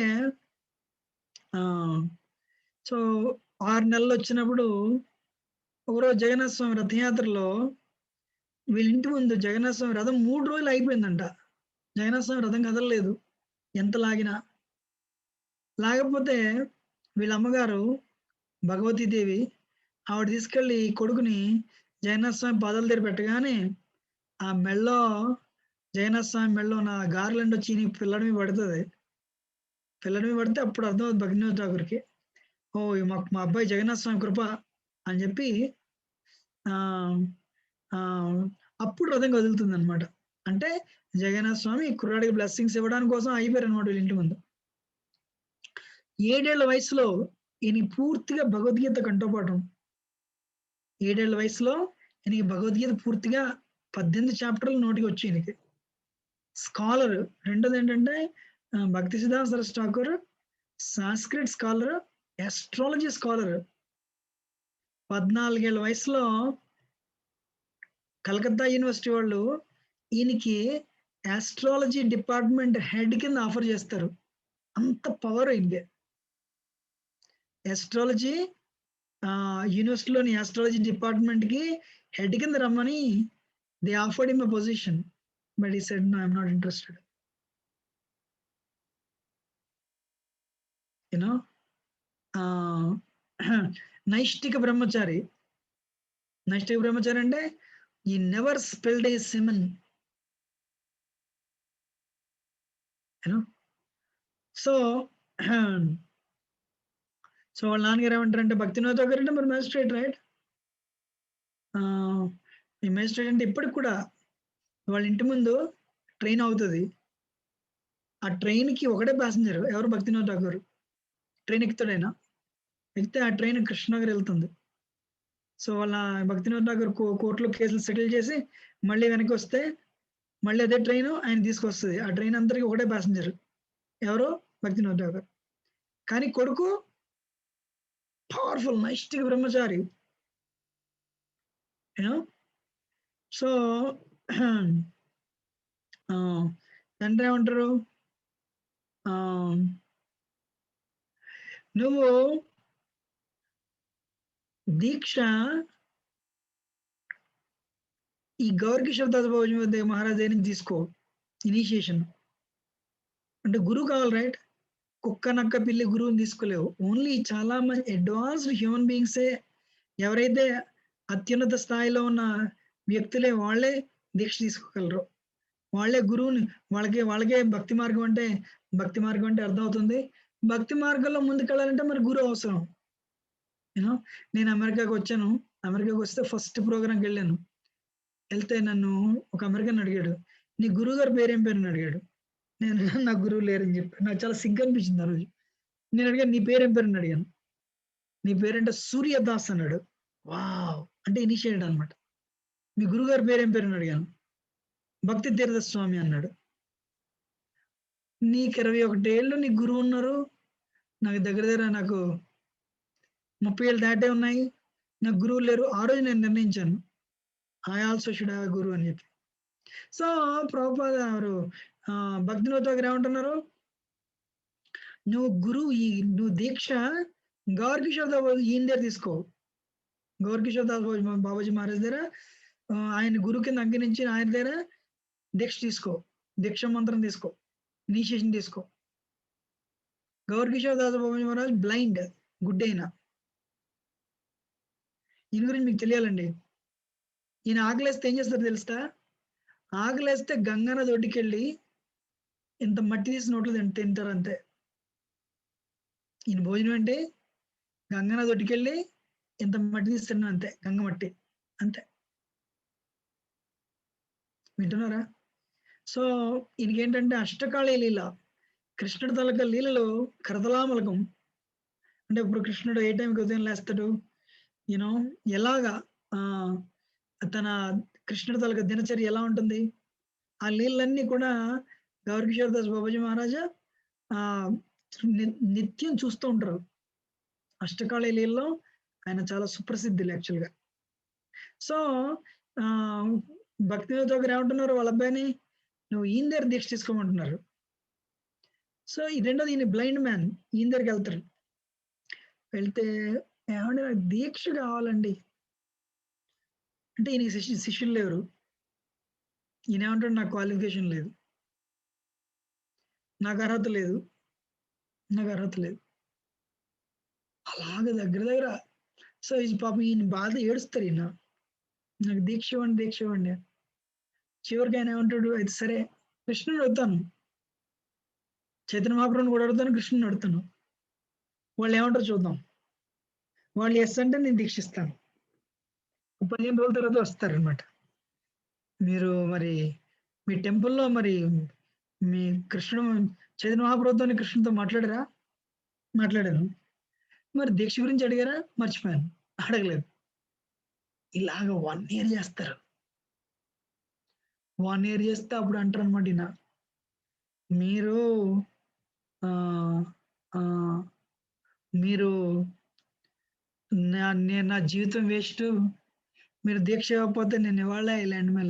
సో 6 నెలలు వచ్చినప్పుడు ఒకరోజు జగన్నాథ స్వామి రథయాత్రలో వీళ్ళ ఇంటి ముందు జగన్నాథ స్వామి రథం 3 రోజులు అయిపోయిందంట. జగన్నాథ స్వామి రథం కదలలేదు ఎంత లాగినా. లాగకపోతే వీళ్ళ అమ్మగారు భగవతీదేవి ఆవిడ తీసుకెళ్ళి కొడుకుని జగన్నాథ స్వామి పాదాల దగ్గర పెట్టగానే ఆ మెళ్ళో జగన్నాథ స్వామి మెళ్ళో నా గార్లెండ్ వచ్చి నీ పిల్లడి మీద పడుతుంది. పిల్లడి మీద పడితే అప్పుడు అర్థమవుతుంది భక్తినాథ్ ఠాకూర్కి, ఓ మా అబ్బాయి జగన్నాథ స్వామి కృప అని చెప్పి ఆ ఆ అప్పుడు రథం కదులుతుంది అనమాట. అంటే జగన్నాథ స్వామి కుర్రాడికి బ్లెస్సింగ్స్ ఇవ్వడానికి కోసం అయిపోయారు అనమాట వీళ్ళ ఇంటి ముందు. 7 ఏళ్ల వయసులో ఈయన పూర్తిగా భగవద్గీత కంఠోపాఠం. 7 ఏళ్ల వయసులో ఈయనకి భగవద్గీత పూర్తిగా 18 చాప్టర్లు నోటికి వచ్చి ఈయనకి స్కాలర్. రెండోది ఏంటంటే Bhakti Siddhanta Saraswati Thakur Sanskrit scholar, astrology scholar. 14 ఏళ్ల వయసులో కలకత్తా యూనివర్సిటీ వాళ్ళు ఈయనకి ఆస్ట్రాలజీ డిపార్ట్మెంట్ హెడ్ కింద ఆఫర్ చేస్తారు. అంత పవర్ ఈయనకి. ఆస్ట్రాలజీ యూనివర్సిటీలోని ఆస్ట్రాలజీ డిపార్ట్మెంట్ కి హెడ్ కింద రమ్మని they offered him a position, but he said no, I'm not interested. You know నైష్టిక బ్రహ్మచారి. నైష్టిక బ్రహ్మచారి అంటే he never spilled a semen, you know. So వాళ్ళ నాన్నగారు ఏమంటారంటే భక్తినాథ్ ఠాకూర్ అంటే మరి మ్యాజిస్ట్రేట్, రైట్? ఈ మ్యాజిస్ట్రేట్ అంటే ఇప్పటికి కూడా వాళ్ళ ఇంటి ముందు ట్రైన్ అవుతుంది. ఆ ట్రైన్కి ఒకటే ప్యాసింజర్, ఎవరు? భక్తినాథ్ ఠాకూర్. ట్రైన్ ఎక్కుతాడైనా, ఎక్కితే ఆ ట్రైన్ కృష్ణనగర్ వెళ్తుంది. సో వాళ్ళ భక్తినాథ్ ఠాకూర్ కోర్టులో కేసులు సెటిల్ చేసి మళ్ళీ వెనక్కి వస్తే మళ్ళీ అదే ట్రైన్ ఆయన తీసుకొస్తుంది. ఆ ట్రైన్ అందరికి ఒకటే ప్యాసింజర్, ఎవరు? భక్తినాథ్ ఠాకూర్. కానీ కొడుకు పవర్ఫుల్ నైష్టిక బ్రహ్మచారి. యూనో. సో తండ్రి ఏమంటారు, నువ్వు దీక్ష ఈ గౌర్ కిషోర్ దాస్ బాబుజీ మహారాజ్ దగ్గర నుంచి తీసుకో, ఇనిషియేషన్. అంటే గురువు కావాలి, రైట్? కుక్క నక్క పిల్లి గురువుని తీసుకోలేవు. ఓన్లీ చాలా మంది అడ్వాన్స్డ్ హ్యూమన్ బీయింగ్సే, ఎవరైతే అత్యున్నత స్థాయిలో ఉన్న వ్యక్తులే వాళ్ళే దీక్ష తీసుకోగలరు. వాళ్ళే గురువుని, వాళ్ళకే భక్తి మార్గం అంటే అర్థమవుతుంది. భక్తి మార్గంలో ముందుకెళ్ళాలంటే మరి గురువు అవసరం. యూనో. నేను అమెరికాకి వచ్చాను. అమెరికాకి వస్తే ఫస్ట్ ప్రోగ్రాంకి వెళ్ళాను. వెళ్తే నన్ను ఒక అమెరికన్ అడిగాడు, నీ గురువు గారి పేరేం పేరు అని అడిగాడు. నేను నా గురువు లేరని చెప్పాను. నాకు చాలా సిగ్గు అనిపించింది ఆ రోజు. నేను అడిగాను, నీ పేరేం పేరు అని అడిగాను. నీ పేరంటే సూర్యదాస్ అన్నాడు. వావ్ అంటే ఇనిషియేట్ అనమాట. మీ గురువు గారి పేరేం పేరు అని అడిగాను. భక్తి తీర్థ స్వామి అన్నాడు. నీకు 21 ఏళ్ళు నీ గురువు ఉన్నారు, నాకు దగ్గర నాకు 30 ఏళ్ళు దాటే ఉన్నాయి, నాకు గురువు లేరు. ఆ రోజు నేను నిర్ణయించాను, ఐ ఆల్సో షుడ్ హ్యావ్ గురువు అని చెప్పి. సో ప్రభుపాద ఎవరు భక్తినాథ్ ఠాకూర్ ఏమంటున్నారు, నువ్వు దీక్ష గౌర్ కిషోర్ దాస్ ఈయన దగ్గర తీసుకో. గౌర్ కిషోర్ దాస్ బాబాజీ మహారాజ్ దగ్గర ఆయన గురువు కింద అంగీకరించి ఆయన దగ్గర దీక్ష తీసుకో, దీక్ష మంత్రం తీసుకో, ఇనిషియేషన్ తీసుకో. గౌర్ కిషోర్ దాస్ బాబాజీ మహారాజ్ బ్లైండ్, గుడ్ అయినా. ఈయన గురించి మీకు తెలియాలండి. ఈయన ఆకలేస్తే ఏం చేస్తారు తెలుస్తా? ఆకలేస్తే గంగన దొడ్డికెళ్ళి ఇంత మట్టి తీసి నోట్లు తింటారు అంతే. ఈయన భోజనం అంటే గంగన దొడ్డికెళ్ళి ఇంత మట్టి తీసి తిన్నాం అంతే, గంగ మట్టి అంతే. వింటున్నారా? సో ఈయనకేంటంటే అష్టకాళీ లీల, కృష్ణుడి తాలూకా లీలలో కరతలామలకం. అంటే ఇప్పుడు కృష్ణుడు ఏ టైంకి ఉదయం లేస్తాడు, యూనో, ఎలాగా తన కృష్ణుడి తాలూకా దినచర్య ఎలా ఉంటుంది, ఆ లీలన్నీ కూడా గౌర్ కిషోర్ దాస్ బాబాజీ మహారాజా నిత్యం చూస్తూ ఉంటారు. అష్టకాళీ లీలలో ఆయన చాలా సుప్రసిద్ధులు యాక్చువల్గా. సో భక్తినాథ్ ఠాకూర్ ఏమంటున్నారు వాళ్ళ అబ్బాయిని, నువ్వు ఈయన దగ్గర దీక్ష తీసుకోమంటున్నారు. సో ఈ రెండోది, ఈయన బ్లైండ్ మ్యాన్, ఈయన దగ్గరికి వెళ్తారు. వెళ్తే ఏమంటే నాకు దీక్ష కావాలండి అంటే ఈయన శిష్యులు లేరు. ఈయన ఏమంటాడు, నాకు క్వాలిఫికేషన్ లేదు, నాకు అర్హత లేదు. అలాగే దగ్గర సో ఈ పాపం ఈయన బాధ ఏడుస్తారు. ఈయన నాకు దీక్ష ఇవ్వండి. చివరికి ఆయన ఏమంటాడు, అయితే సరే కృష్ణుని అడుగుతాను, చైతన్య మహాప్రభుని కూడా అడుగుతాను, కృష్ణుని అడుగుతాను, వాళ్ళు ఏమంటారు చూద్దాం. వాళ్ళు ఎస్ అంటే నేను దీక్షిస్తాను. 15 రోజుల తర్వాత వస్తారనమాట. మీరు మరి మీ టెంపుల్లో మరి మీ కృష్ణుడు చైతన్య మహాప్రభుతోని కృష్ణునితో మాట్లాడారా? మాట్లాడాను. మరి దీక్ష గురించి అడిగారా? మర్చిపోయాను. అడగలేదు. ఇలాగ 1 ఇయర్ చేస్తారు. 1 ఇయర్ చేస్తే అప్పుడు అంటారనమాట ఈయన, మీరు మీరు నేను నా జీవితం వేస్ట్, మీరు దీక్ష ఇవ్వకపోతే నేను ఇవాళ ఐ ల్యాండ్ మై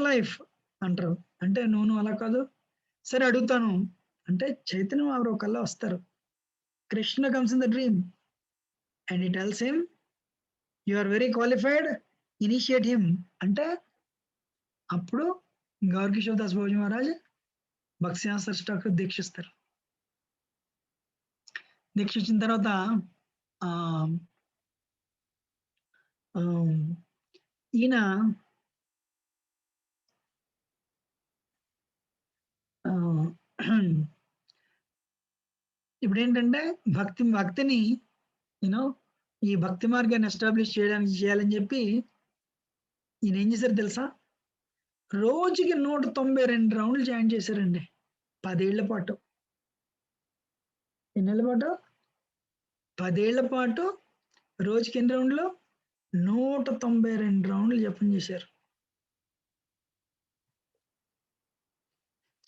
లైఫ్ అంటారు. అంటే నువ్వు అలా కాదు, సరే అడుగుతాను అంటే చైతన్య మహాప్రభు కల్లా వస్తారు. Krishna comes in the dream and he tells him you are very qualified, initiate him అంటే అప్పుడు గౌర్ కిషోర్ దాస్ బాబుజీ మహారాజ్ భక్తి సిద్ధాంత ఠాకూర్ దీక్షిస్తారు. దీక్షించిన తర్వాత ఈయన ఇప్పుడు ఏంటంటే భక్తిని యూనో ఈ భక్తి మార్గాన్ని ఎస్టాబ్లిష్ చేయాలని చెప్పి ఈయన ఏం చేశారు తెలుసా? రోజుకి 192 రౌండ్లు జాయిన్ చేశారండి 10 ఏళ్ల పాటు. ఎన్నేళ్ల పాటు? 10 ఏళ్ల పాటు రోజుకి ఎన్ని రౌండ్లు? 192 రౌండ్లు జపం చేశారు.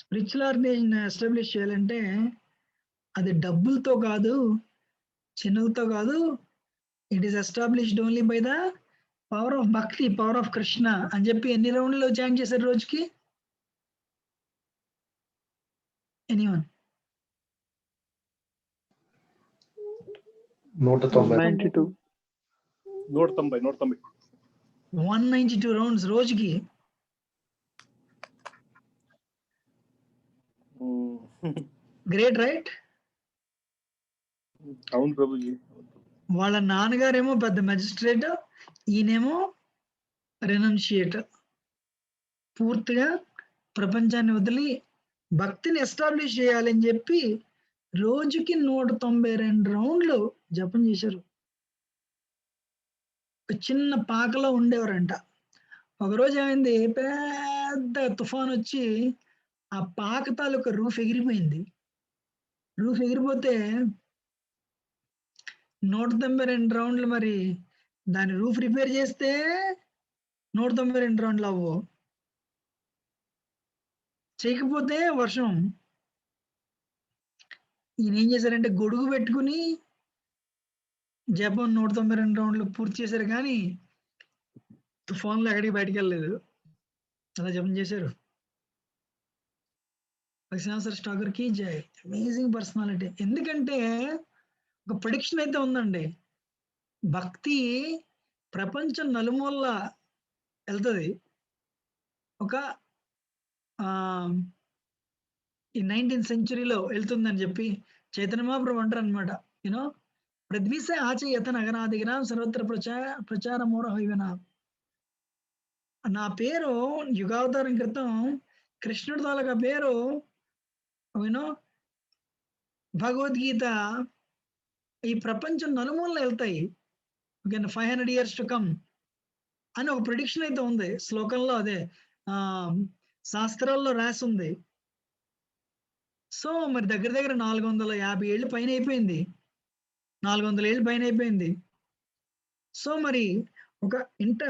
స్పిరిచువల్ ఆర్గనైజేషన్ ఎస్టాబ్లిష్ చేయాలంటే అది డబ్బులతో కాదు, చిన్నలతో కాదు. It is established only by the power of భక్తి, పవర్ ఆఫ్ కృష్ణ అని చెప్పి ఎన్ని రౌండ్లు జాయిన్ చేశారు రోజుకి? ఎనీవన్? 192. 192 రౌండ్స్ రోజుకి. Great right? అవును ప్రభుజీ. వాళ్ళ నాన్నగారేమో పెద్ద మెజిస్ట్రేట్, ఈయనేమో రెనౌన్షియేటర్. పూర్తిగా ప్రపంచాన్ని వదిలి భక్తిని ఎస్టాబ్లిష్ చేయాలని చెప్పి రోజుకి 192 రౌండ్లు జపం చేశారు. ఒక చిన్న పాకలో ఉండేవారంట. ఒకరోజు ఏమైంది, పెద్ద తుఫాన్ వచ్చి ఆ పాక తాలూకా రూఫ్ ఎగిరిపోయింది. రూఫ్ ఎగిరిపోతే 192 రౌండ్లు, మరి దాని రూఫ్ రిపేర్ చేస్తే 192 రౌండ్లు అవ్వవు. చేయకపోతే వర్షం. ఈయన ఏం చేశారంటే గొడుగు పెట్టుకుని జపం 192 రౌండ్లు పూర్తి చేశారు, కానీ తుఫాన్లో ఎక్కడికి బయటికి వెళ్ళలేదు. అలా జపం చేశారు. భక్తిసిద్ధాంత ఠాకూర్ కి జై. Amazing personality. ఎందుకంటే ఒక ప్రెడిక్షన్ అయితే ఉందండి, భక్తి ప్రపంచం నలుమూల వెళ్తుంది. ఒక ఈ 19th సెంచురీలో వెళ్తుందని చెప్పి చైతన్య మహాప్రభు అంటారు అనమాట. యూనో ప్రద్విసే ఆచయత నగరాదిగిరాం సర్వత్ర ప్రచారమోరహైవన. నా పేరు యుగావతారం క్రితం కృష్ణుడి తాలూకా పేరు యూనో భగవద్గీత ఈ ప్రపంచం నలుమూలలో వెళ్తాయి. 500 years టు కమ్ అని ఒక ప్రిడిక్షన్ అయితే ఉంది. శ్లోకంలో అదే శాస్త్రాల్లో రాసి ఉంది. సో మరి దగ్గర 450 ఏళ్ళు పైన అయిపోయింది. 400 ఏళ్ళు పైన అయిపోయింది. సో మరి ఒక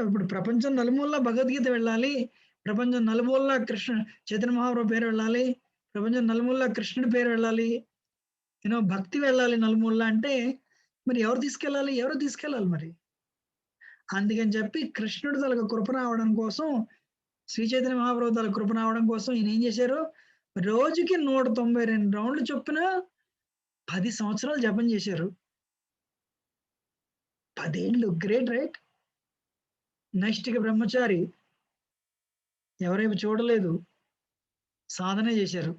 ఇప్పుడు ప్రపంచం నలుమూలలా భగవద్గీత వెళ్ళాలి, ప్రపంచం నలుమూలలా చైతన్య మహాప్రభు పేరు వెళ్ళాలి, ప్రపంచం నలుమూలలా కృష్ణుడి పేరు వెళ్ళాలి, భక్తి వెళ్ళాలి నలుమూలలా అంటే మరి ఎవరు తీసుకెళ్ళాలి మరి. అందుకని చెప్పి కృష్ణుడి తలకు కృప రావడం కోసం, శ్రీ చైతన్య మహాప్రభు తలకు కృప రావడం కోసం ఈయన ఏం చేశారు, రోజుకి 192 రౌండ్లు చొప్పున 10 సంవత్సరాలు జపం చేశారు. 10 ఏళ్ళు. Great right? నైష్టిక బ్రహ్మచారి, ఎవరైపు చూడలేదు, సాధనే చేశారు.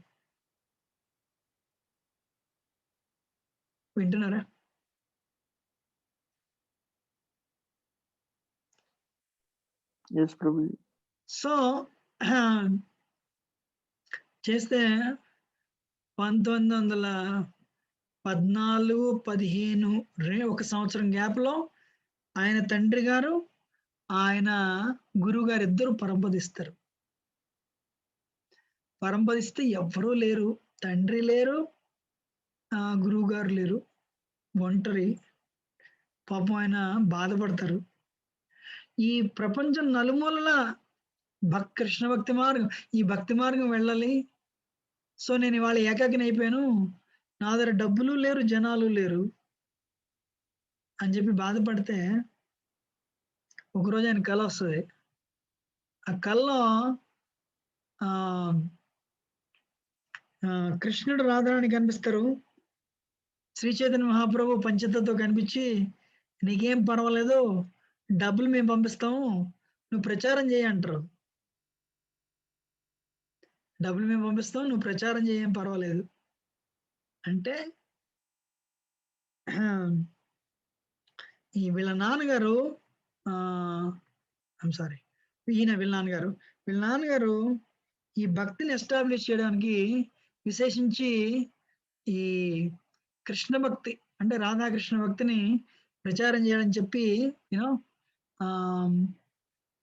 వింటున్నారా? ఎస్ ప్రభుజీ. సో చేస్తే 1914-15 ఒక సంవత్సరం గ్యాప్లో ఆయన తండ్రి గారు ఆయన గురువు గారు ఇద్దరు పరంపదిస్తారు. పరంపదిస్తే ఎవ్వరూ లేరు, తండ్రి లేరు, గురువు గారు లేరు, ఒంటరి. పాపం ఆయన బాధపడతారు. ఈ ప్రపంచం నలుమూలల కృష్ణ భక్తి మార్గం, ఈ భక్తి మార్గం వెళ్ళాలి. సో నేను ఇవాళ ఏకాకిని అయిపోయాను, నా దగ్గర డబ్బులు లేరు, జనాలు లేరు అని చెప్పి బాధపడితే ఒకరోజు ఆయన కళ వస్తుంది. ఆ కళలో కృష్ణుడు రాధారాణి కనిపిస్తారు. శ్రీ చైతన్య మహాప్రభు పంచతతో కనిపించి, నీకేం పర్వాలేదు, డబ్బులు మేము పంపిస్తాము, నువ్వు ప్రచారం చేయి అంటారు. డబ్బులు మేము పంపిస్తాం, నువ్వు ప్రచారం చేయం పర్వాలేదు అంటే, ఈ వీళ్ళ నాన్నగారు వీళ్ళ నాన్నగారు ఈ భక్తిని ఎస్టాబ్లిష్ చేయడానికి విశేషించి ఈ కృష్ణ భక్తి అంటే రాధాకృష్ణ భక్తిని ప్రచారం చేయాలని చెప్పి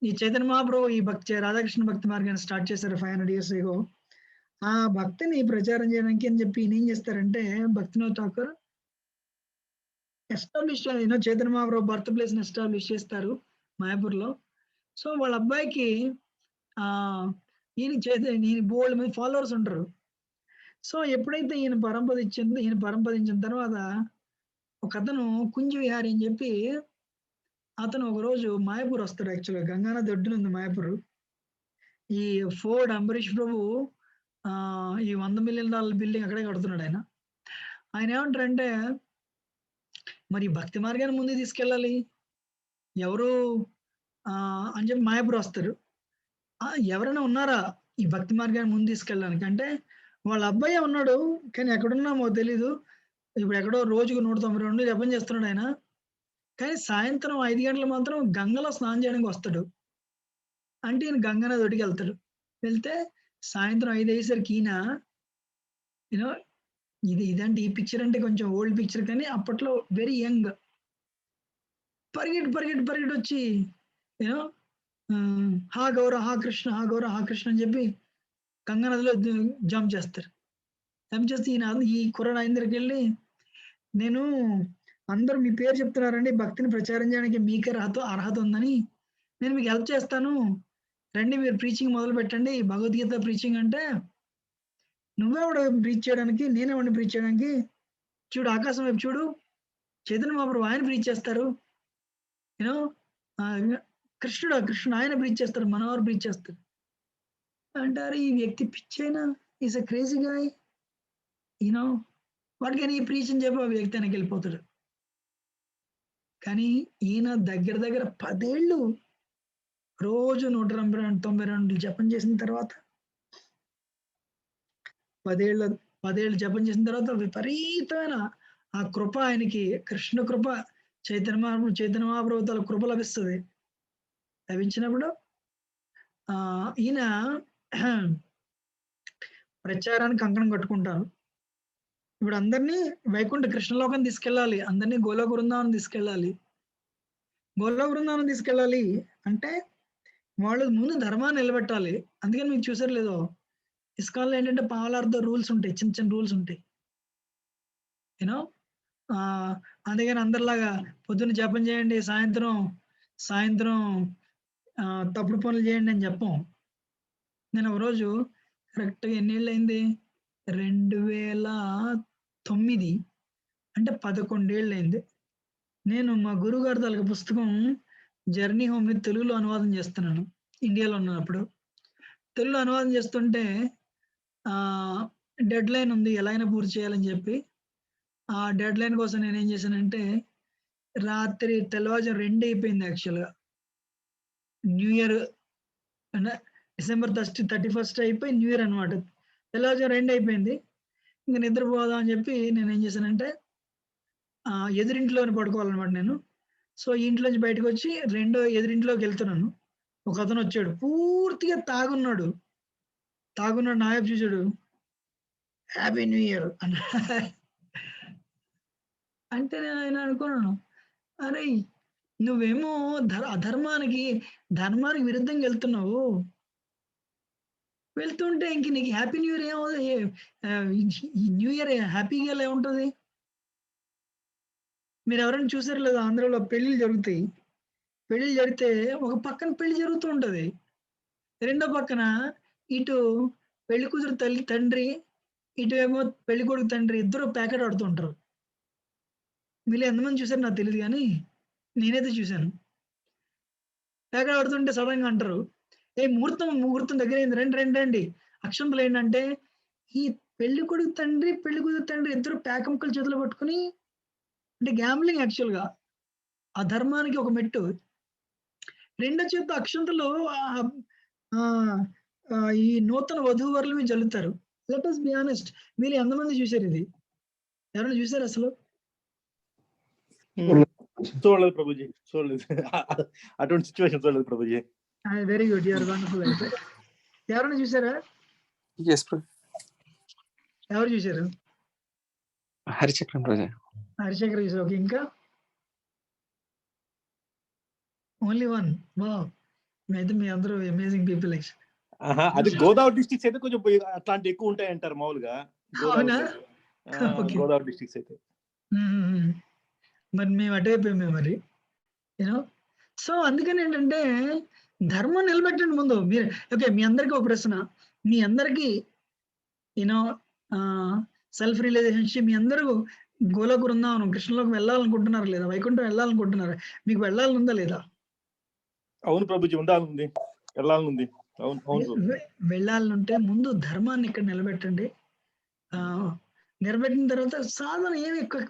ఈ చైతన్య మహాప్రభు ఈ రాధాకృష్ణ భక్తి మార్గాన్ని స్టార్ట్ చేశారు 500 years ago. ఆ భక్తిని ప్రచారం చేయడానికి అని చెప్పి ఏం చేస్తారంటే, Bhaktinath Thakur establish Chaitanya Mahaprabhu birth place ని ఎస్టాబ్లిష్ చేస్తారు మాయాపూర్లో. సో వాళ్ళ అబ్బాయికి ఈయన బోల్డ్ మంది ఫాలోవర్స్ ఉంటారు. సో ఎప్పుడైతే ఈయన పరంపదించిన తర్వాత ఒక అతను కుంజ విహారీ అని చెప్పి అతను ఒకరోజు మాయాపూర్ వస్తాడు. యాక్చువల్గా గంగానది ఒడ్డున ఉంది మాయాపూర్. ఈ ఫోర్డ్ అంబరీష్ ప్రభు ఈ $100 million బిల్డింగ్ అక్కడే కడుతున్నాడు. ఆయన ఏమంటారంటే, మరి భక్తి మార్గాన్ని ముందు తీసుకెళ్ళాలి ఎవరు అని చెప్పి మాయాపూర్ వస్తారు. ఎవరైనా ఉన్నారా ఈ భక్తి మార్గాన్ని ముందు తీసుకెళ్ళడానికి అంటే, వాళ్ళ అబ్బాయి ఉన్నాడు, కానీ ఎక్కడున్నామో తెలీదు. ఇప్పుడు ఎక్కడో రోజుకు 192 జపం చేస్తున్నాడు ఆయన. కానీ సాయంత్రం 5 గంటలు మాత్రం గంగలో స్నానం చేయడానికి వస్తాడు. అంటే ఈయన గంగానది ఒడ్డుకి వెళ్తాడు. వెళ్తే సాయంత్రం 5 అయ్యేసరికి ఈయన ఇదంటే ఈ పిక్చర్ అంటే కొంచెం ఓల్డ్ పిక్చర్, కానీ అప్పట్లో వెరీ యంగ్. పరిగెట్టి వచ్చి హా గౌర హా కృష్ణ, హా గౌర హా కృష్ణ అని చెప్పి గంగానదిలో జంప్ చేస్తారు. జంప్ చేస్తే ఈ కుర్రాడు ఆయన దగ్గరికి వెళ్ళి, నేను అందరూ మీ పేరు చెప్తున్నారండి, భక్తిని ప్రచారం చేయడానికి మీకే అర్హత ఉందని, నేను మీకు హెల్ప్ చేస్తాను, రండి మీరు ప్రీచింగ్ మొదలు పెట్టండి, భగవద్గీత ప్రీచింగ్ అంటే. నువ్వెవడు ప్రీచ్ చేయడానికి, నేనేవాడిని ప్రీచ్ చేయడానికి, చూడు ఆకాశం వైపు చూడు, చైతన్య మహాప్రభు ఆయన ప్రీచ్ చేస్తారు, కృష్ణుడు ఆయన ప్రీచ్ చేస్తారు, మనవారు ప్రీచ్ చేస్తారు అంటారు. ఈ వ్యక్తి పిచ్చైనా, ఈజ్ అ క్రేజీ గాయ్, వాడికైనా ఈ ప్రీచ్ అని చెప్పి ఆ వ్యక్తి ఆయనకి వెళ్ళిపోతాడు. కానీ ఈయన దగ్గర 10 ఏళ్ళు రోజు 192 జపం చేసిన తర్వాత, 10 ఏళ్ళు జపం చేసిన తర్వాత విపరీతమైన ఆ కృప ఆయనకి, కృష్ణ కృప, చైతన్య మహాప్రభు తల కృప లభిస్తుంది. లభించినప్పుడు ఈయన ప్రచారానికి కంకణం కట్టుకుంటారు. ఇప్పుడు అందరినీ వైకుంఠ కృష్ణలోకం తీసుకెళ్ళాలి, అందరినీ గోలోక బృందావనం తీసుకెళ్ళాలి. గోలోక బృందావనం తీసుకెళ్ళాలి అంటే వాళ్ళు ముందు ధర్మాన్ని నిలబెట్టాలి. అందుకని మీకు చూసారు లేదో, ఇస్కాన్లో ఏంటంటే పాలార్థ రూల్స్ ఉంటాయి, చిన్న రూల్స్ ఉంటాయి. అందుకని అందరిలాగా పొద్దున్న జపం చేయండి, సాయంత్రం తప్పుడు పనులు చేయండి అని చెప్పం. నేను ఒకరోజు కరెక్ట్గా ఎన్నేళ్ళు అయింది, 2009 అంటే 11 ఏళ్ళు అయింది. నేను మా గురువుగారి తాలూకు పుస్తకం జర్నీ హోమ్ని తెలుగులో అనువాదం చేస్తున్నాను. ఇండియాలో ఉన్నప్పుడు తెలుగులో అనువాదం చేస్తుంటే డెడ్ లైన్ ఉంది, ఎలా అయినా పూర్తి చేయాలని చెప్పి, ఆ డెడ్ లైన్ కోసం నేను ఏం చేశానంటే, రాత్రి తెల్లవారుజాము 2 అయిపోయింది. యాక్చువల్గా న్యూ ఇయర్ అంటే December 31st అయిపోయి న్యూ ఇయర్ అనమాట. తెల్లవారుజాము 2 అయిపోయింది. ఇంకా నిద్రపోదాం అని చెప్పి నేను ఏం చేశానంటే, ఎదురింట్లోనే పడుకోవాలన్నమాట నేను. సో ఈ ఇంట్లోంచి బయటకు వచ్చి ఎదురింట్లోకి వెళ్తున్నాను. ఒక అతను వచ్చాడు, పూర్తిగా తాగున్నాడు నాయబ్ చూసాడు, హ్యాపీ న్యూ ఇయర్ అన్న. అంటే నేను ఆయన అనుకున్నాను, అరే నువ్వేమో ధర్మానికి విరుద్ధంగా వెళ్తున్నావు. వెళ్తుంటే ఇంక నీకు happy new year new year హ్యాపీగా ఎలా ఉంటుంది? మీరు ఎవరైనా చూసారు లేదా, ఆంధ్రలో పెళ్లిళ్ళు జరుగుతాయి. పెళ్లిళ్ళు జరిగితే ఒక పక్కన పెళ్లి జరుగుతూ ఉంటది, రెండో పక్కన ఇటు పెళ్లి కూతురు తండ్రి, ఇటు ఏమో పెళ్లి కొడుకు తండ్రి ఇద్దరు ప్యాకెట్ ఆడుతూ ఉంటారు. మీరు ఎంతమంది చూసారు నాకు తెలియదు, కానీ నేనైతే చూశాను. ప్యాకెట్ ఆడుతుంటే సడన్ గా అంటారు, ఏ ముహూర్తం దగ్గర అయింది, రండి. అక్షంతలు ఏంటంటే, ఈ పెళ్లి కొడుకు తండ్రి పెళ్లి కూతురు తండ్రి ఇద్దరు ప్యాక్ ముక్కలు చేతిలో పట్టుకుని, అంటే గ్యాంబ్లింగ్ యాక్చువల్ గా ఆ ధర్మానికి ఒక మెట్టు. రెండో చేత అక్షంతలు ఈ నూతన వధూవరుల మీద జల్లుతారు. లెట్ us బి ఆనెస్ట్, మీరు ఎంతమంది చూసారు ఇది? ఎవరైనా చూసారు అసలు? చూడలేదు ప్రభుజీ, చూడలేదు. అటువంటి సిచ్యువేషన్ చూడలేదు Prabhuji. Very good, you are wonderful. అయితే ఎవరైనా చూసారా? ఎవరు చూసారు? హరిచక్రం రోజా. హరిశేఖర్ చూసారు. ఓకే, ఇంకా ఓన్లీ వన్. వావ్, అయితే మీ అందరూ అమేజింగ్ పీపుల్. అది గోదావరి డిస్ట్రిక్ట్స్ అయితే కొంచెం అట్లాంటి ఎక్కువ ఉంటాయి అంటారు మామూలుగా. గోదావరి డిస్ట్రిక్ట్స్ అయితే మరి మేము అటువైపోయామే మరి, యూనో. సో అందుకని ఏంటంటే ధర్మం నిలబెట్టండి ముందు మీరు. ఓకే, మీ అందరికీ ఒక ప్రశ్న. మీ అందరికీ యూనో సెల్ఫ్ రియలైజేషన్, మీ అందరూ గోలోక బృందావనం కృష్ణలోకి వెళ్ళాలనుకుంటున్నారు లేదా? వైకుంఠం వెళ్ళాలనుకుంటున్నారు? మీకు వెళ్ళాలని ఉందా లేదా? అవును ప్రభుజీ, ఉండాలనుంది, వెళ్ళాలనుంది. అవును, వెళ్ళాలంటే ముందు ధర్మాన్ని ఇక్కడ నిలబెట్టండి. నిలబెట్టిన తర్వాత సాధన ఏమి ఎక్కువ,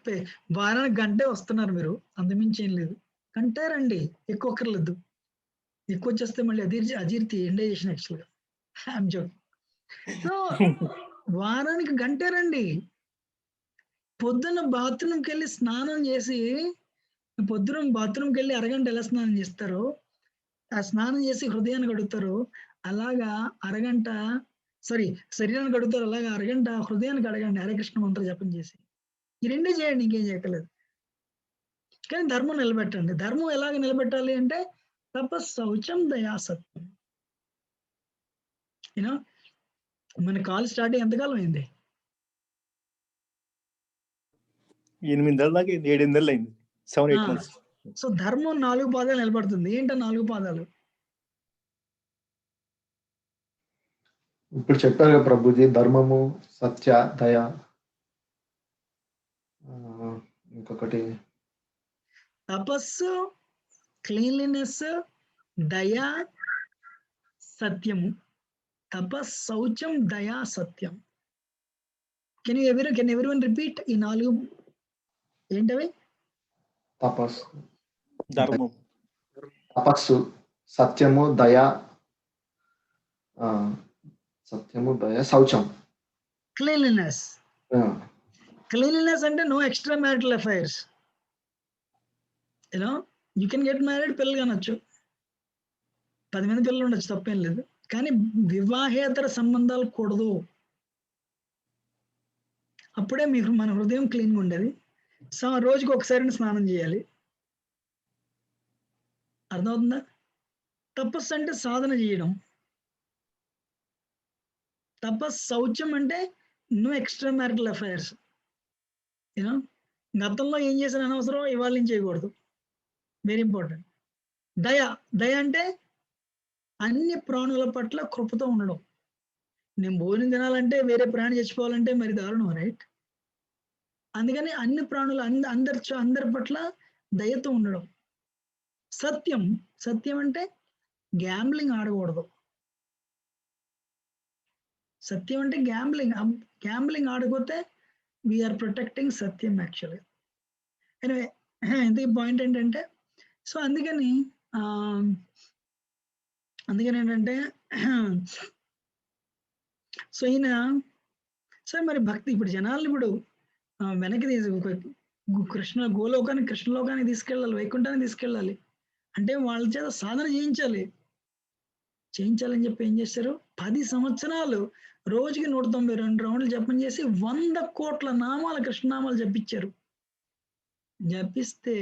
వారానికి గంటే వస్తున్నారు మీరు, అంతమించి ఏం లేదు. గంటే రండి, ఎక్కువ అక్కర్లేదు. ఎక్కువ వచ్చేస్తే మళ్ళీ అజీర్తి ఇండైజేషన్ యాక్చువల్గా. I'm joking. సో వారానికి గంటే రండి. పొద్దున్న బాత్రూమ్కి వెళ్ళి స్నానం చేసి, బాత్రూమ్కి వెళ్ళి అరగంట ఎలా స్నానం చేస్తారో, ఆ స్నానం చేసి హృదయాన్ని కడుగుతారు, అలాగా అరగంట శరీరాన్ని కడుగుతారు, అలాగా అరగంట హృదయానికి అడగండి, హరే కృష్ణ మంత్ర జపం చేసి. ఈ రెండే చేయండి, ఇంకేం చేయట్లేదు. కానీ ధర్మం నిలబెట్టండి. ధర్మం ఎలాగ నిలబెట్టాలి అంటే తపస్సౌచం దయా సత్యం. యూనో, మన కాల్ స్టార్ట్ అయ్యి ఎంతకాలం అయింది? 8 నెలల దాకా 7 నెలలు అయింది, 7-8 months. సో ధర్మం 4 పాదాలు నిలబడుతుంది. ఏంటో 4 పాదాలు? ఇప్పుడు చెప్పారు కదా ప్రభుజీ, ధర్మము, సత్య, దయ, ఇంకొకటి తపస్సు, క్లీన్లీనెస్, దయ, సత్యము. తపస్సౌచం దయా సత్యం. కెన్ ఎవరీవన్ రిపీట్ ఈ 4 ఏంటవి? ధర్మం, తపస్సు, సత్యము, దయ, శౌచం. క్లీన్లీనెస్. క్లీన్లీనెస్ అంటే no extra marital affairs. You know, you can get married, పిల్లలు కానొచ్చు, 10 మంది పిల్లలు ఉండొచ్చు, తప్పేం లేదు. కానీ వివాహేతర సంబంధాలు కూడదు. అప్పుడే మీకు మన హృదయం క్లీన్గా ఉండేది. రోజుకి ఒకసారి స్నానం చేయాలి. అర్థమవుతుందా? తపస్సు అంటే సాధన చేయడం. తపస్సౌచం అంటే no extra marital affairs. You know, గతంలో ఏం చేసిన అనవసరం, ఇవాళ నుంచి చేయకూడదు. Very important. దయ అంటే అన్ని ప్రాణుల పట్ల కృపతో ఉండడం. నేను భోజనం తినాలంటే వేరే ప్రాణి చచ్చిపోవాలంటే మరి దారుణం, రైట్? అందుకని అన్ని ప్రాణులు అందరి పట్ల దయతో ఉండడం. సత్యం అంటే గ్యాంబ్లింగ్ ఆడకూడదు. సత్యం అంటే గ్యాంబ్లింగ్ ఆడకపోతే వీఆర్ ప్రొటెక్టింగ్ సత్యం యాక్చువల్గా. ఎనివే, ఇంతకీ పాయింట్ ఏంటంటే, సో అందుకని ఏంటంటే, సో ఈయన సరే మరి భక్తి ఇప్పుడు జనాలు ఇప్పుడు వెనక్కి కృష్ణలోకానికి తీసుకెళ్ళాలి, వైకుంఠానికి తీసుకెళ్ళాలి అంటే వాళ్ళ చేత సాధన చేయించాలి. చేయించాలని చెప్పి ఏం చేశారు, 10 సంవత్సరాలు రోజుకి 192 రౌండ్లు జపం చేసి 100 కోట్ల నామాలు కృష్ణనామాలు జపించారు. జపిస్తే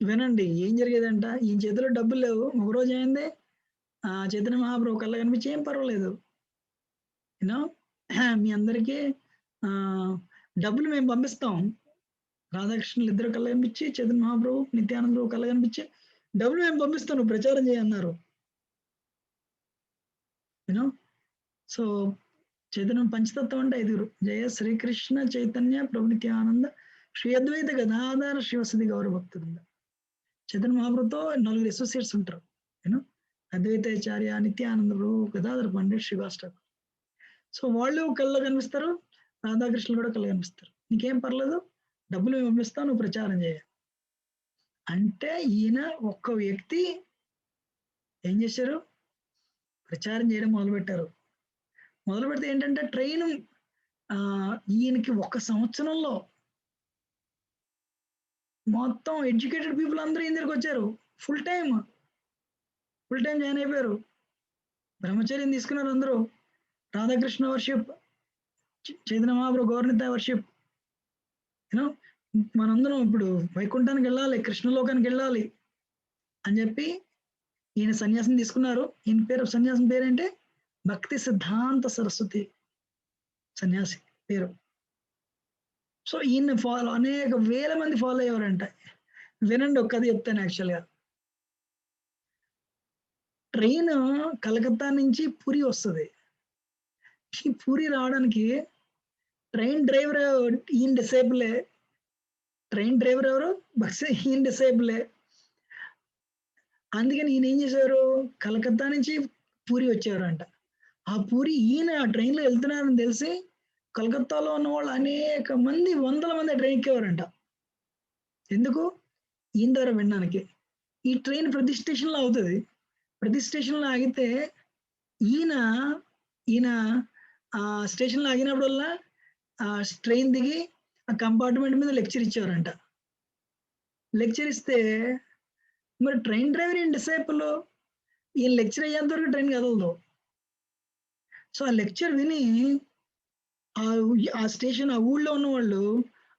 వినండి ఏం జరిగేదంట, ఈయన చేతిలో డబ్బులు లేవు. ఒకరోజు ఏమైంది, చైతన్య మహాప్రభు కళ్ళ కనిపించి ఏం పర్వాలేదు యూనో మీ అందరికీ డబ్బులు మేము పంపిస్తాం. రాధాకృష్ణులు ఇద్దరు కళ్ళ కనిపించి, చైతన్య మహాప్రభు నిత్యానంద ప్రభు కళ్ళ కనిపించి డబ్బులు మేము పంపిస్తాం, నువ్వు ప్రచారం చేయన్నారు. యూనో సో చైతన్యం పంచతత్వం అంటే 5: జయ శ్రీకృష్ణ చైతన్య ప్రభు నిత్యానంద శ్రీ అద్వైత గదాధార శివసది గౌరవ భక్తులు. చైతన్య మహాప్రభుతో 4 అసోసియేట్స్ ఉంటారు. యూనో అద్వైతాచార్య, నిత్యానంద ప్రభు, గదాధర పండిట్, శ్రీవాష్టవ్. సో వాళ్ళు కళ్ళ కనిపిస్తారు, రాధాకృష్ణులు కూడా కళ్ళ కనిపిస్తారు. నీకేం పర్లేదు, డబ్బులు మేము పంపిస్తావు, నువ్వు ప్రచారం చేయాలి అంటే ఈయన ఒక్క వ్యక్తి ఏం చేశారు, ప్రచారం చేయడం మొదలుపెట్టారు. మొదలు పెడితే ఏంటంటే ట్రైన్ ఈయనకి 1 సంవత్సరంలో మొత్తం ఎడ్యుకేటెడ్ పీపుల్ అందరూ ఈయన దగ్గరికి వచ్చారు. ఫుల్ టైం జాయిన్ అయిపోయారు. బ్రహ్మచర్యం తీసుకున్నారు అందరూ. Radhakrishna worship, Chaitanya Mahaprabhu గౌరనితాయ worship. You know మనందరం ఇప్పుడు వైకుంఠానికి వెళ్ళాలి, కృష్ణలోకానికి వెళ్ళాలి అని చెప్పి ఈయన సన్యాసం తీసుకున్నారు. ఈయన సన్యాసం పేరేంటే భక్తి సిద్ధాంత సరస్వతి సన్యాసి పేరు. సో ఈయన అనేక వేల మంది ఫాలో అయ్యేవారంట. వినండి, ఒక్కది చెప్తాను. యాక్చువల్గా ట్రైన్ కలకత్తా నుంచి పూరి వస్తుంది. ఈ పూరి రావడానికి ట్రైన్ డ్రైవర్ ఈయన డిసేబులే. ట్రైన్ డ్రైవర్ ఎవరు, బస్ ఈయన డిసేబులే. అందుకని ఈయన ఏం చేశారు, కలకత్తా నుంచి పూరి వచ్చేవారంట. ఆ పూరి ఈయన ఆ ట్రైన్లో వెళ్తున్నారని తెలిసి కలకత్తాలో ఉన్న వాళ్ళు అనేక మంది, 100ల మంది ట్రైన్ ఎక్కేవారంట. ఎందుకు, ఈయన ద్వారా వినడానికి. ఈ ట్రైన్ ప్రతి స్టేషన్లో అవుతుంది. ప్రతి స్టేషన్లో ఆగితే ఈయన ఆ స్టేషన్లో ఆగినప్పుడల్లా ఆ ట్రైన్ దిగి ఆ కంపార్ట్మెంట్ మీద లెక్చర్ ఇచ్చేవారంట. లెక్చర్ ఇస్తే మరి ట్రైన్ డ్రైవర్ ఈయన డిసైపుల్, ఈయన లెక్చర్ అయ్యేంత వరకు ట్రైన్ కదలదు. సో ఆ లెక్చర్ విని ఆ స్టేషన్, ఆ ఊళ్ళో ఉన్న వాళ్ళు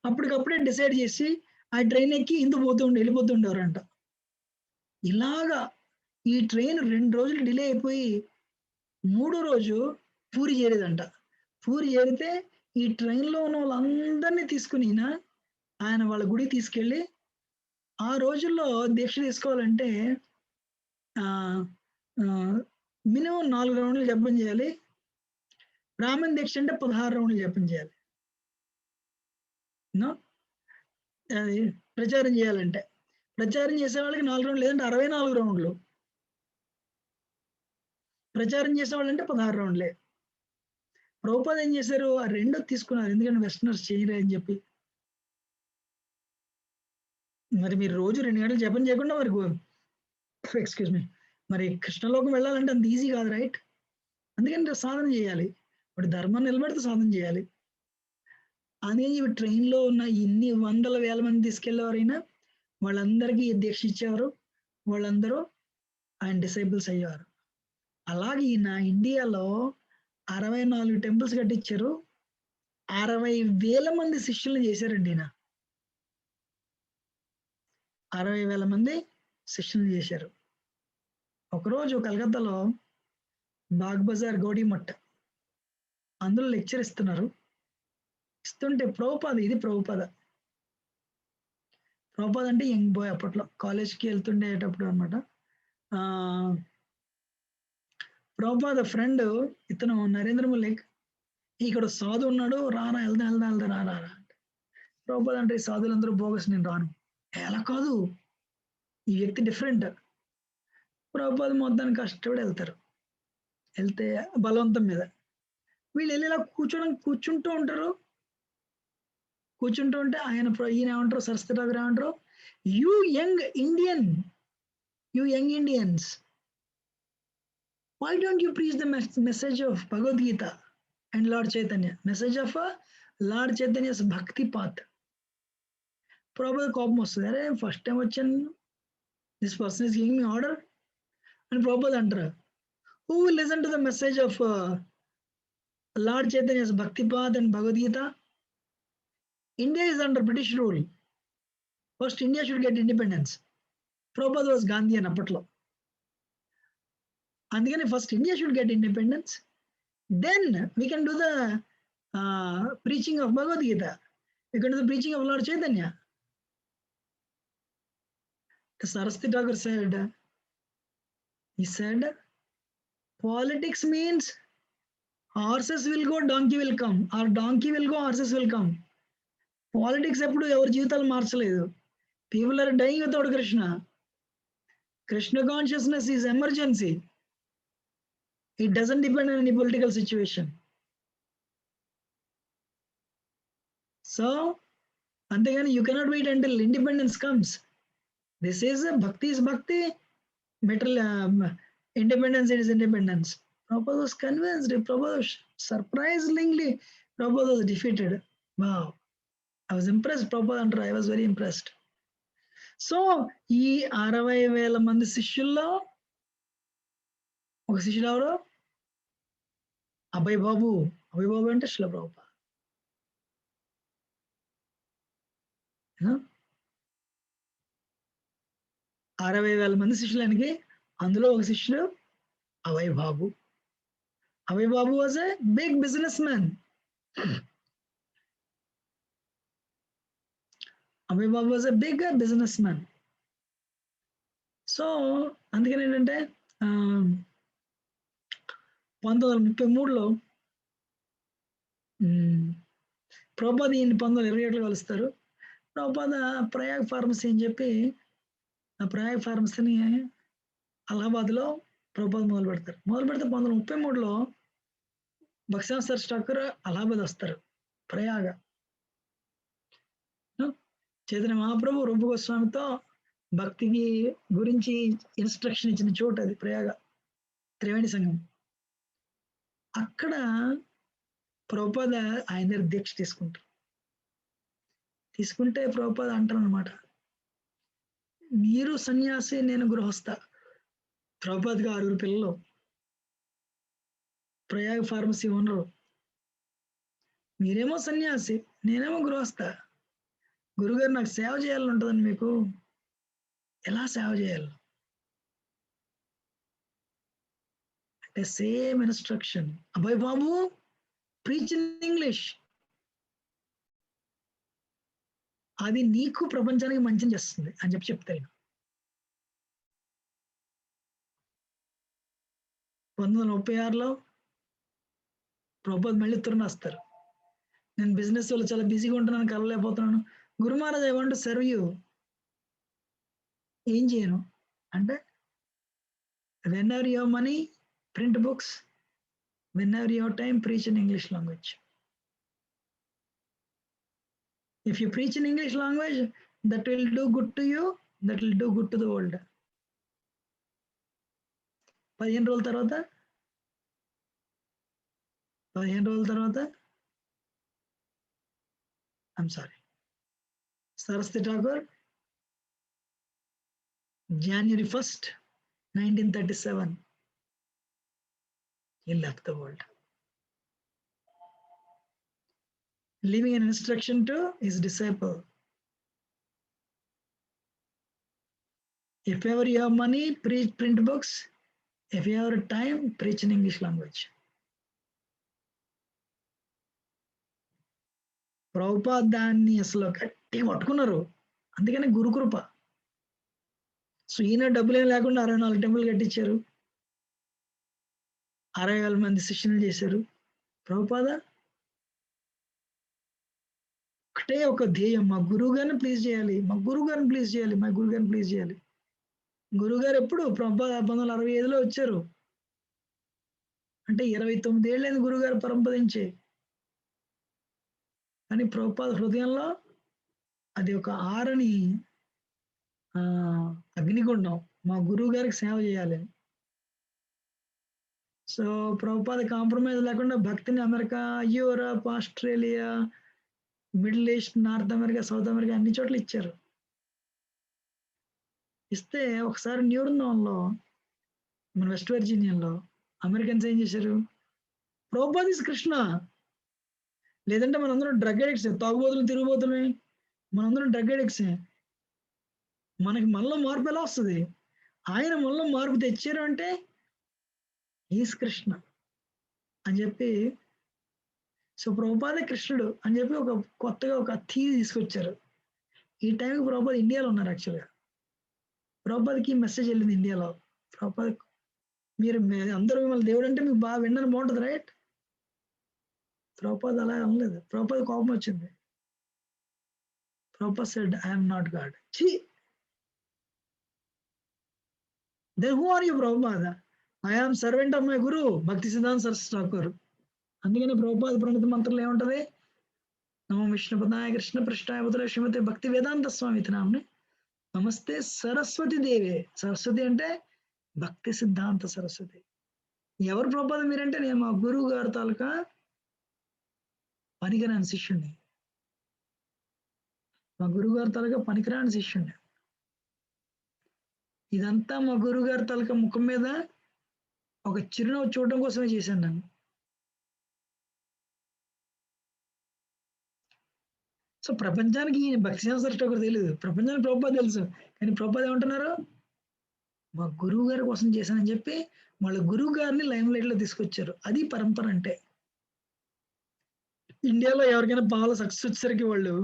అప్పటికప్పుడే డిసైడ్ చేసి ఆ ట్రైన్ ఎక్కి వెళ్ళిపోతుండేవారంట. ఇలాగా ఈ ట్రైన్ 2 రోజులు డిలే అయిపోయి 3వ రోజు పూరి చేరేదంట. పూరి చేరితే ఈ ట్రైన్లో ఉన్న వాళ్ళందరినీ తీసుకుని ఆయన వాళ్ళ గుడికి తీసుకెళ్ళి, ఆ రోజుల్లో దీక్ష తీసుకోవాలంటే మినిమం 4 రౌండ్లు జపం చేయాలి. బ్రాహ్మణ దీక్ష అంటే 16 రౌండ్లు జపం చేయాలి. ప్రచారం చేయాలంటే, ప్రచారం చేసే వాళ్ళకి 4 రౌండ్లు, లేదంటే 64 రౌండ్లు. ప్రచారం చేసేవాళ్ళంటే 16 రౌండ్లే. ప్రభుపాద ఏం చేశారు, ఆ 2 తీసుకున్నారు. ఎందుకంటే వెస్టర్నర్స్ చేయలే అని చెప్పి. మరి మీరు రోజు 2 గంటలు జపం చేయకుండా ఎక్స్క్యూజ్ మీ, మరి కృష్ణలోకం వెళ్ళాలంటే అంత ఈజీ కాదు, రైట్? అందుకని సాధన చేయాలి. ఇప్పుడు ధర్మం నిలబెడితే సాధన చేయాలి. అదే ట్రైన్లో ఉన్న ఇన్ని 100,000 మంది తీసుకెళ్లేవారైనా వాళ్ళందరికీ దీక్ష ఇచ్చేవారు. వాళ్ళందరూ ఆయన డిసైపుల్స్ అయ్యేవారు. అలాగే ఈయన ఇండియాలో 64 టెంపుల్స్ కట్టించారు. 60,000 మంది శిష్యులను చేశారండి. ఈయన 60,000 మంది శిష్యులను చేశారు. ఒకరోజు కలకత్తాలో బాగ్ బజార్ గౌడీ మఠ్, అందులో లెక్చర్ ఇస్తుంటే ప్రభుపాద అంటే యంగ్ బాయ్, అప్పట్లో కాలేజ్కి వెళ్తుండేటప్పుడు అనమాట. ప్రభుపాద ఫ్రెండ్ ఇతను నరేంద్ర మల్లిక్, ఇక్కడ సాధు ఉన్నాడు, రారా వెళ్దాం రారా. ప్రభుపాద అంటే ఈ సాధులందరూ బోగస్, నేను రాను. ఎలా కాదు, ఈ వ్యక్తి డిఫరెంట్. ప్రభుపాద మొత్తానికి కష్టపడి వెళ్తే బలవంతం మీద వీళ్ళు వెళ్ళి ఇలా కూర్చుంటూ ఉంటారు. కూర్చుంటూ ఉంటే ఈయన ఏమంటారు, సరస్వతిరావు గారు ఏమంటారు, you young Indians, why don't you preach the message of Bhagavad Gita and Lord Chaitanya, message of Lord Chaitanya's bhakti path. Prabhupada కోపం వస్తుంది, అరే ఫస్ట్ టైం వచ్చాను, this person is giving me order అని ప్రభుపాద అంటారు. Who will listen to the message of Lord Chaitanya's భక్తిపాద్ and Bhagavad Gita? India is under British rule. First India should get independence. Prabhupada was Gandhi అని అప్పట్లో. అందుకని first India should get independence, then we can do the preaching of Bhagavad Gita. We can do the preaching of Lord Chaitanya. The Saraswati Thakur said, he said, politics means horses will go, donkey will come, or donkey will go, horses will come. Politics ఎప్పుడు ఎవరి జీవితాలు మార్చలేదు. People are dying without Krishna. Krishna consciousness is emergency. It doesn't depend on any political situation. So, antegani you cannot wait until independence comes. This is a bhakti is bhakti, material independence is independence. Prabhupada was convinced. Prabhupada was surprisingly, Prabhupada was defeated. Wow, I was impressed. Prabhupada, I was very impressed. So, ఈ 60,000 మంది శిష్యుల్లో ఒక శిష్యుడు ఎవరు? అభయ్ బాబు. అభయ్ బాబు అంటే శిల ప్రభుపాద. 60,000 మంది శిష్యులనికి అందులో ఒక శిష్యుడు Abhay Babu. Abhay Babu was a big businessman. Abhay Babu was a big businessman. So అందుకని ఏంటంటే 1933లో ప్రభుపాద ఈయన 1927లో కలుస్తారు. ప్రభుపాద ప్రయాగ్ ఫార్మసీ అని చెప్పి ఆ ప్రయాగ్ ఫార్మసీని అలహాబాద్లో ప్రభుపాద మొదలు పెడతారు. మొదలు పెడితే 1933లో భక్ష్యాసర్ ఠాకూర్ అలహాబాద్ వస్తారు, ప్రయాగ. చైతన్య మహాప్రభు రూప గోస్వామితో భక్తికి గురించి ఇన్స్ట్రక్షన్ ఇచ్చిన చోటు అది ప్రయాగ, త్రివేణి సంఘం. అక్కడ ప్రభుపాద ఆయన దగ్గర దీక్ష తీసుకుంటారు. తీసుకుంటే ప్రభుపాద అంటారు అనమాట, మీరు సన్యాసి, నేను గృహస్థ. ప్రభుపాదకి 6 పిల్లలు, ప్రయాగ ఫార్మసీ ఓనరు. మీరేమో సన్యాసి, నేనేమో గృహస్థ. గురుగారు నాకు సేవ చేయాలని ఉంటుందని, మీకు ఎలా సేవ చేయాలి అంటే same instruction. Abhay Babu preach in English, అది నీకు ప్రపంచానికి మంచిని చేస్తుంది అని చెప్పి చెప్తాను. 1936లో ప్రభుపాద మళ్ళీ ఉత్తరం రాస్తారు, నేను బిజినెస్ వల్ల చాలా బిజీగా ఉంటున్నాను, కలవలేకపోతున్నాను. Guru Maharaj, I want to serve you. ఏం చేయను అంటే, whenever your money print books, whenever your time preach in English language. If you preach in English language, that will do good to you, that will do good to the world. 15 రోజుల తర్వాత I'm sorry, Saraswati Thakur, January 1st, 1937, he left the world, leaving an instruction to his disciple. If ever you have money, preach print books. If you have time, preach in English language. Prabhupada దాన్ని అసలు గట్టిగా పట్టుకున్నారు. అందుకని gurukrupa. So ఈయన డబ్బులేం లేకుండా 64 temple కట్టించారు, 60,000 మంది శిష్యులు చేశారు. ప్రభుపాద ఒకటే ఒక ధ్యేయం, మా గురువు గారిని ప్లీజ్ చేయాలి, మా గురువు గారిని ప్లీజ్ చేయాలి, మా గురువు గారిని ప్లీజ్ చేయాలి. గురువు గారు ఎప్పుడు? ప్రభుపాద 1965లో వచ్చారు, అంటే 29 ఏళ్ళైంది గురువు గారు పరంపదించి. కానీ ప్రభుపాద హృదయంలో అది ఒక ఆరని అగ్నిగుండం, మా గురువు గారికి సేవ చేయాలి. సో ప్రభుపాద కాంప్రమైజ్ లేకుండా భక్తిని America, Europe, Australia, middle east, north America, south America అన్ని చోట్ల ఇచ్చారు. ఇస్తే ఒకసారి న్యూరిన్లో మన వెస్ట్ వర్జీనియాలో అమెరికన్స్ ఏం చేశారు, ప్రభుపాద్ ఇస్ కృష్ణ, లేదంటే మనందరం డ్రగ్ అడిక్ట్స్, తాగుబోతులు తిరుగుబోతులే, మనందరం డ్రగ్ అడిక్ట్స్. మనకి మనలో మార్పు ఎలా వస్తుంది? ఆయన మనలో మార్పు తెచ్చారు అంటే ఈస్ కృష్ణ అని చెప్పి, సో ప్రభుపాదే కృష్ణుడు అని చెప్పి ఒక కొత్తగా ఒక థీమ్ తీసుకొచ్చారు. ఈ టైంకి ప్రభుపాద్ ఇండియాలో ఉన్నారు. యాక్చువల్గా ప్రభుపాద్కి మెసేజ్ వెళ్ళింది ఇండియాలో. ప్రభుపాద్ మీరు అందరూ మిమ్మల్ని దేవుడు అంటే మీకు బాగా వినడానికి బాగుంటుంది, రైట్? ప్రభుపాద్ అలా అనలేదు. ప్రభుపాద్ కోపం వచ్చింది. Prabhupad said I'm not God. ఛీ, then who are you Prabhupad? I am servant of my guru Bhakti Siddhanta Saraswati Thakur. అందుకని ప్రభుపాద్ ప్రణిత మంత్రంలో ఏముంటది? నమో విష్ణుపదాయ కృష్ణ పృష్ఠాయ బుధుల శ్రీమతి భక్తి వేదాంత స్వామి నామని నమస్తే సరస్వతి దేవే. సరస్వతి అంటే భక్తి సిద్ధాంత సరస్వతి. ఎవరు ప్రభుపాద్ మీరంటే, నేను మా గురువు గారు తాలూకా పనికిరాని శిష్యుణ్ణి. మా గురువు గారి తాలూకా పనికిరాని శిష్యుణ్ణి. ఇదంతా మా గురువు గారి తాలూకా ముఖం మీద ఒక చిరునవ్వు చూడడం కోసమే చేశాను నేను. సో ప్రపంచానికి ఈయన భక్తి శాస్త్రం ఒకటి తెలియదు, ప్రపంచానికి ప్రభుపాద్ తెలుసు. కానీ ప్రభుపాద్ ఏమంటున్నారు, మా గురువు గారి కోసం చేశానని చెప్పి వాళ్ళ గురువు గారిని లైమ్ లైట్ లో తీసుకొచ్చారు. అది పరంపర అంటే. ఇండియాలో ఎవరికైనా బాగా సక్సెస్ వచ్చేసరికి వాళ్ళు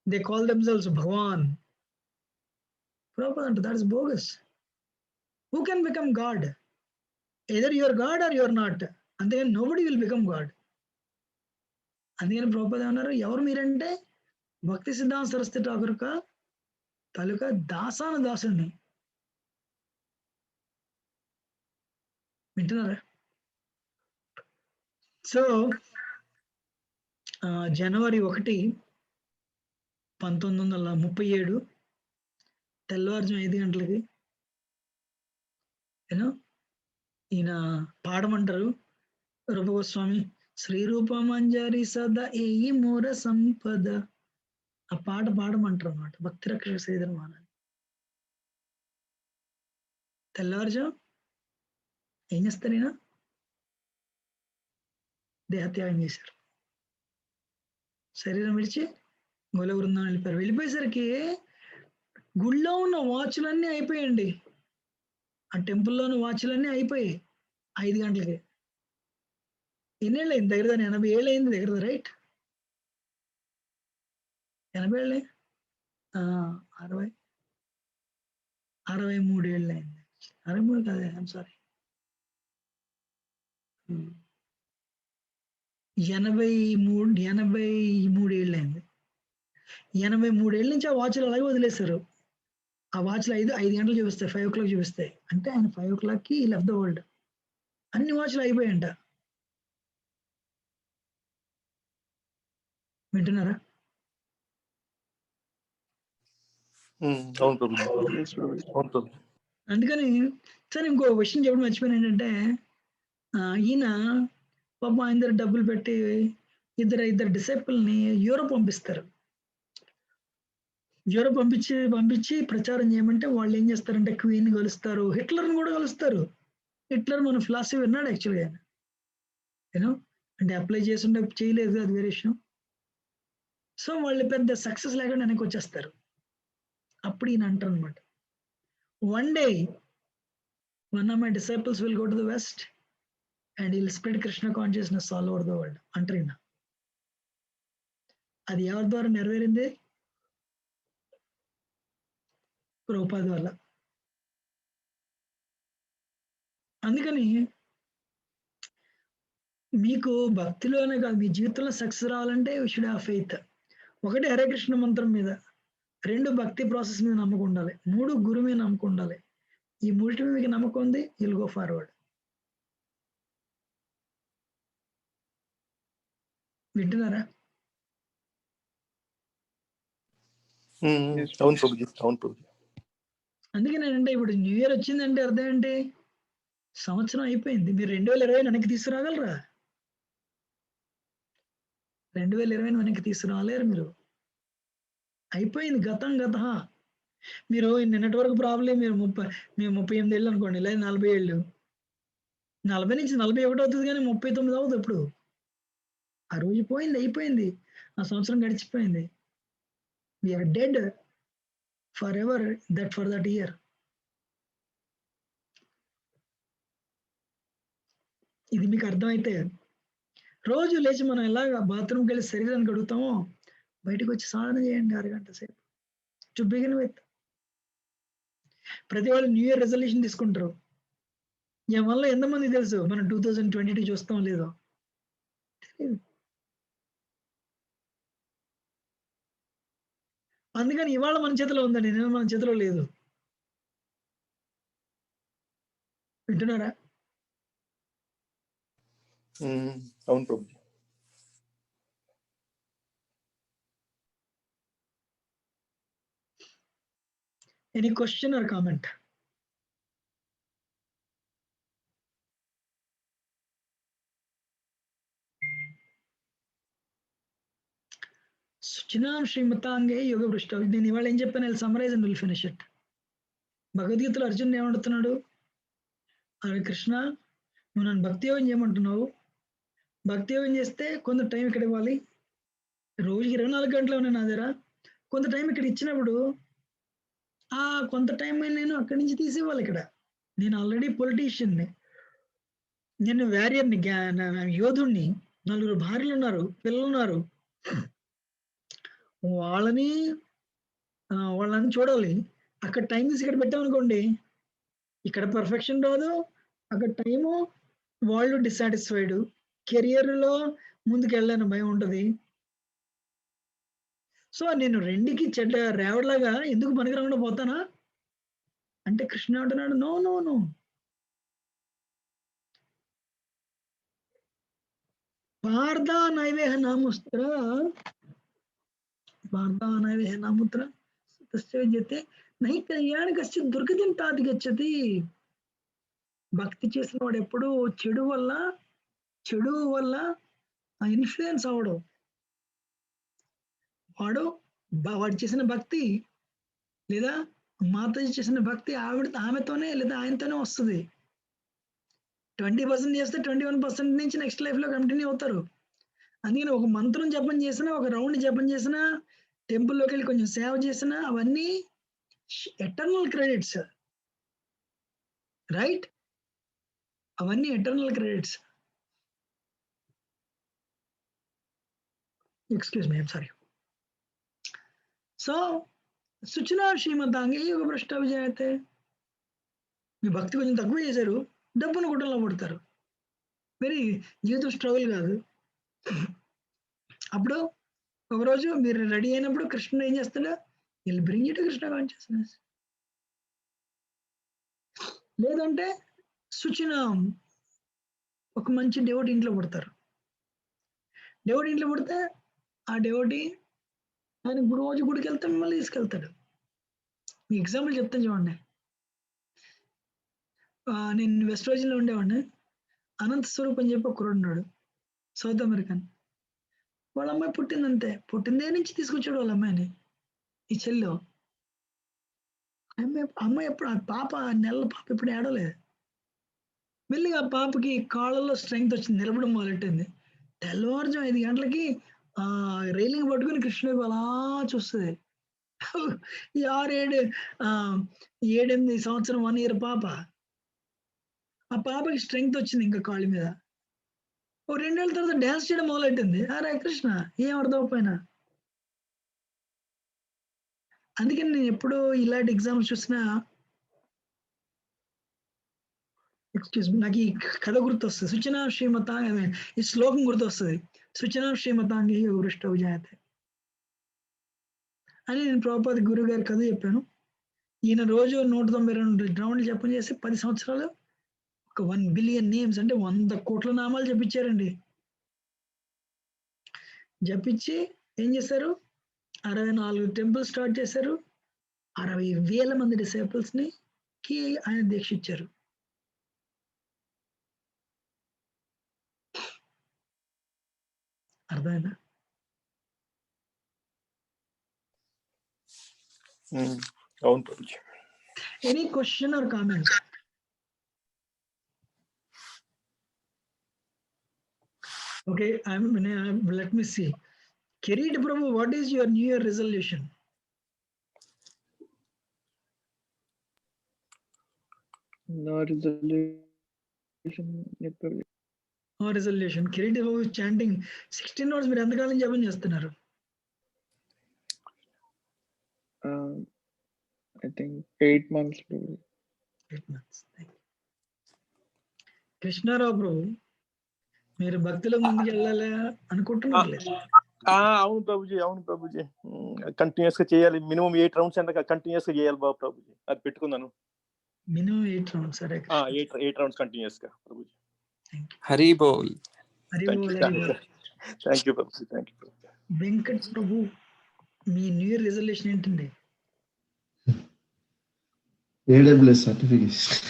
దే కాల్ దెమ్సెల్వ్స్ భగవాన్. ప్రభుపాద్ అంటే that is bogus. Who can become God? Either your God or your not. అంతేగాని నోబడీ విల్ బికమ్ గాడ్. అందుకని ప్రభుపాద్ ఏమన్నారు, ఎవరు మీరంటే భక్తి సిద్ధాంత సరస్వతి ఠాకూర్ తాలూకా దాసాను దాసుని. వింటున్నారా? సో జనవరి 1, 1937 తెల్లవారుజాము 5 గంటలకి ఈయన పాడమంటారు. రూపగోస్వామి శ్రీరూపమంజరి సదా ఏయి మూర సంపద, ఆ పాట పాడమంటారు అన్నమాట. భక్తి రక్షక శ్రీధర్ మహారాజ్ తెల్లవారుజాము ఏం చేస్తారు, ఈయన దేహత్యాగం చేశారు. శరీరం విడిచి గోల బృందాన్ని వెళ్ళిపోయారు. వెళ్ళిపోయేసరికి గుళ్ళో ఉన్న వాచ్లన్నీ అయిపోయాయండి. ఆ టెంపుల్లో ఉన్న వాచ్లన్నీ అయిపోయాయి 5 గంటలకి. ఎన్నేళ్ళు అయింది? దగ్గర 80 ఏళ్ళు అయింది దగ్గర, రైట్? 80 ఏళ్ళే, 63 ఏళ్ళు అయింది. 63 కాదే, ఐఎమ్ సారీ, 83 ఏళ్ళు అయింది. 83 ఏళ్ళ నుంచి ఆ వాచ్లు అలాగే వదిలేశారు. ఆ వాచ్లు 5 గంటలు చూపిస్తాయి, 5 o'clock చూపిస్తాయి. అంటే ఆయన 5 o'clockకి లెఫ్ట్ ద వరల్డ్. అన్ని వాచ్లు అయిపోయాయంట. వింటున్నారా? అవును ప్రభుజీ, అవును ప్రభుజీ. అందుకని సరే ఇంకో విషయం చెప్పడం మర్చిపోయాను ఏంటంటే, ఈయన పాప ఆయన డబ్బులు పెట్టి ఇద్దరు డిసైపుల్ని యూరోప్ పంపిస్తారు. యూరోప్ పంపించి ప్రచారం చేయమంటే వాళ్ళు ఏం చేస్తారంటే క్వీన్ కలుస్తారు, హిట్లర్ని కూడా కలుస్తారు. హిట్లర్ మన ఫిలాసఫీ విన్నాడు యాక్చువల్గా ఆయన, అంటే అప్లై చేస్తుండే చేయలేదు, అది వేరే విషయం. సో వాళ్ళు పెద్ద సక్సెస్ లేకుండా వెనక్కి వచ్చేస్తారు. అప్పుడు ఈయన అంటారు అనమాట, one day one of my disciples will go to the west and will spread Krishna consciousness all over the world అంటారు ఈయన. అది ఎవరి ద్వారా నెరవేరింది? ప్రభుపాద్ వల్ల. అందుకని మీకు భక్తిలోనే కాదు, మీ జీవితంలో సక్సెస్ రావాలంటే you should have faith. 1 Hare Krishna మంత్రం మీద, 2 భక్తి ప్రాసెస్ మీద నమ్మకం ఉండాలి, 3 గురు మీద నమ్మకం ఉండాలి. ఈ 3 మీద మీకు నమ్మకం ఉంది, యుల్ గో ఫార్వర్డ్. వింటున్నారా? అవును ప్రభుజీ, అవును ప్రభుజీ. అందుకే నేనంటే ఇప్పుడు న్యూ ఇయర్ వచ్చిందంటే అర్థం ఏంటి? సంవత్సరం అయిపోయింది. మీరు 2020 వెనక్కి తీసుకురాగలరా? 2020 వెనక్కి తీసుకురాలేరు మీరు. అయిపోయింది, గతం గత. మీరు నిన్నటి వరకు ప్రాబ్లం మీరు 38 ఏళ్ళు అనుకోండి, లేదా 40 ఏళ్ళు. 40 నుంచి 41 అవుతుంది కానీ 39 అవ్వదు ఎప్పుడు. ఆ రోజు పోయింది, అయిపోయింది. ఆ సంవత్సరం గడిచిపోయింది. We are dead for ever for that year. ఇది మీకు అర్థమైతే రోజు లేచి మనం ఎలాగ బాత్రూమ్కి వెళ్ళి శరీరాన్ని కడుగుతామో బయటకు వచ్చి సాధన చేయండి 6 గంటల సేపు. To begin with. ప్రతి వాళ్ళు న్యూ ఇయర్ రెజల్యూషన్ తీసుకుంటారు. వల్ల ఎంతమంది తెలుసు మనం 2022 చూస్తాం లేదో తెలియదు. అందుకని ఇవాళ మన చేతిలో ఉందండి, నేను మన చేతిలో లేదు. వింటున్నారా? అవును Prabhuji. Any question or comment? సుచినాం శ్రీమతాంగే యోగ పృష్ఠ. నేను ఇవాళ ఏం చెప్పాను, summarise and will finish it. భగవద్గీతలో అర్జున్ ఏమంటున్నాడు? అరే కృష్ణ, నువ్వు నన్ను భక్తి యోగం చేయమంటున్నావు. భక్తి యోగం చేస్తే కొంత టైం ఇక్కడ ఇవ్వాలి. రోజుకి 24 గంటలు ఉన్నాయి నా దగ్గర. కొంత టైం ఇక్కడ ఇచ్చినప్పుడు ఆ కొంత టైం నేను అక్కడి నుంచి తీసి ఇవ్వాలి. ఇక్కడ నేను ఆల్రెడీ పొలిటీషియన్ని, నేను వారియర్ని, యోధుణ్ణి. 4 భార్యలు ఉన్నారు, పిల్లలు ఉన్నారు. వాళ్ళని చూడాలి. అక్కడ టైం తీసి ఇక్కడ పెట్టామనుకోండి, ఇక్కడ పర్ఫెక్షన్ రాదు, అక్కడ టైము వాళ్ళు డిస్సాటిస్ఫైడ్, కెరియర్లో ముందుకు వెళ్ళాను భయం ఉంటుంది. సో నేను రెండుకి చెడ్డ రేవడ్లాగా ఎందుకు పనికిరాకుండా పోతానా అంటే కృష్ణ అంటున్నాడు, నో నో నో. పార్థ నైవేహ నాముస్త్ర, పార్థ నైవేహ నాముత్ర తస్యతే నై కళ్యాణ కశ్చిత్ దుర్గతిం తాతి గచ్చతి. భక్తి చేసిన వాడు ఎప్పుడు చెడు వల్ల ఇన్ఫ్లుయెన్స్ అవడు. వాడు చేసిన భక్తి లేదా మాతాజీ చేసిన భక్తి ఆమెతోనే లేదా ఆయనతోనే వస్తుంది. 20% చేస్తే 21% నుంచి నెక్స్ట్ లైఫ్ లో కంటిన్యూ అవుతారు. అందుకని ఒక మంత్రం జపం చేసినా, ఒక రౌండ్ జపం చేసినా, టెంపుల్లోకి వెళ్ళి కొంచెం సేవ చేసినా అవన్నీ ఎటర్నల్ క్రెడిట్స్, రైట్? అవన్నీ eternal credits. Excuse me, I'm sorry. So సుచనా శ్రీమతాంగే యోగ భ్రష్ట విజయతే. మీ భక్తి కొంచెం తక్కువ చేశారు, డబ్బును గుడ్డలో పడతారు. వెరీ జీవితం స్ట్రగుల్ కాదు. అప్పుడు ఒకరోజు మీరు రెడీ అయినప్పుడు కృష్ణుడు ఏం చేస్తాడు? Will bring you to Krishna consciousness. లేదంటే సుచినాం, ఒక మంచి డెవోటీ ఇంట్లో పుడతారు. డెవోటీ ఇంట్లో పుడితే ఆ డెవోటీ ఆయన రోజు గుడికి వెళ్తే మిమ్మల్ని తీసుకెళ్తాడు. మీ ఎగ్జాంపుల్ చెప్తాను చూడండి. నేను వెస్ట్ వర్జిన్లో ఉండేవాడిని. అనంత స్వరూప్ అని చెప్పి ఒకరు ఉన్నాడు, సౌత్ అమెరికన్. వాళ్ళ అమ్మాయి పుట్టిందంతే, పుట్టిందే నుంచి తీసుకొచ్చాడు వాళ్ళ అమ్మాయిని. ఈ చెల్లో అమ్మాయి ఎప్పుడు, ఆ పాప నెలల పాప ఎప్పుడు ఏడవలేదు. మెల్లిగా ఆ పాపకి కాళ్ళలో స్ట్రెంగ్త్ వచ్చింది, నిలబడం మొదలెట్టింది. తెల్లవారుజాము 5 గంటలకి రైలింగ్ పట్టుకుని కృష్ణుడు అలా చూస్తుంది. 7-8 సంవత్సరం 1 ఇయర్ పాప. ఆ పాపకి స్ట్రెంగ్త్ వచ్చింది ఇంకా కాళ్ళ మీద. ఓ 2 ఏళ్ళ తర్వాత డ్యాన్స్ చేయడం మొదలెట్టింది. అరే కృష్ణ, ఏం అర్థమైపోయినా. అందుకని నేను ఎప్పుడూ ఇలాంటి ఎగ్జామ్స్ చూసినా, ఎక్స్క్యూజ్ మీ, నాకు ఈ కథ గుర్తొస్తుంది. సుచనా శ్రీమతాంగ, ఈ శ్లోకం గుర్తొస్తుంది. సుచనా శ్రీమతాంగే యోగ భ్రష్ట విజయతే అని నేను ప్రభుపాద గురువు గారి కథ చెప్పాను. ఈయన రోజు 192 రౌండ్లు జపం చేసి 10 సంవత్సరాలు ఒక 1 బిలియన్ నేమ్స్ అంటే 100 కోట్ల నామాలు జపించారండి. జపించి ఏం చేశారు? 64 టెంపుల్ స్టార్ట్ చేశారు. 60,000 మంది డిసైపుల్స్ ని ఆయన దీక్ష ఇచ్చారు. అర్థమైందా? అవును Prabhuji. Any question or comment? Okay, let me see. Kirit Prabhu, what is your New Year resolution? No resolution yet, Prabhuji. No resolution. Kirit Prabhu is chanting 16 hours. మీరు ఎంతకాలం జపం చేస్తున్నారు? I think 8 months, Prabhuji. 8 months. Krishnarao ప్రభు, మీరు భక్తుల ముందుకు వెళ్ళాలి అనుకుంటున్నారు? అవును ప్రభుజీ, అవును ప్రభుజీ. కంటిన్యూస్ గా చేయాలి. మినిమం 8 రౌండ్స్ అంటే కంటిన్యూస్ గా చేయాలి బాబు ప్రభుజీ. అది పెట్టుకున్నాను. Minimum 8 rounds. సరే, 8 రౌండ్స్ కంటిన్యూస్ గా Prabhuji. Hari Bol. Hari Bol. Thank you Prabhuji, thank you Prabhuji. Venkat Prabhu, మీ న్యూ ఇయర్ రిజల్యూషన్ ఏంటండి? AWS certification.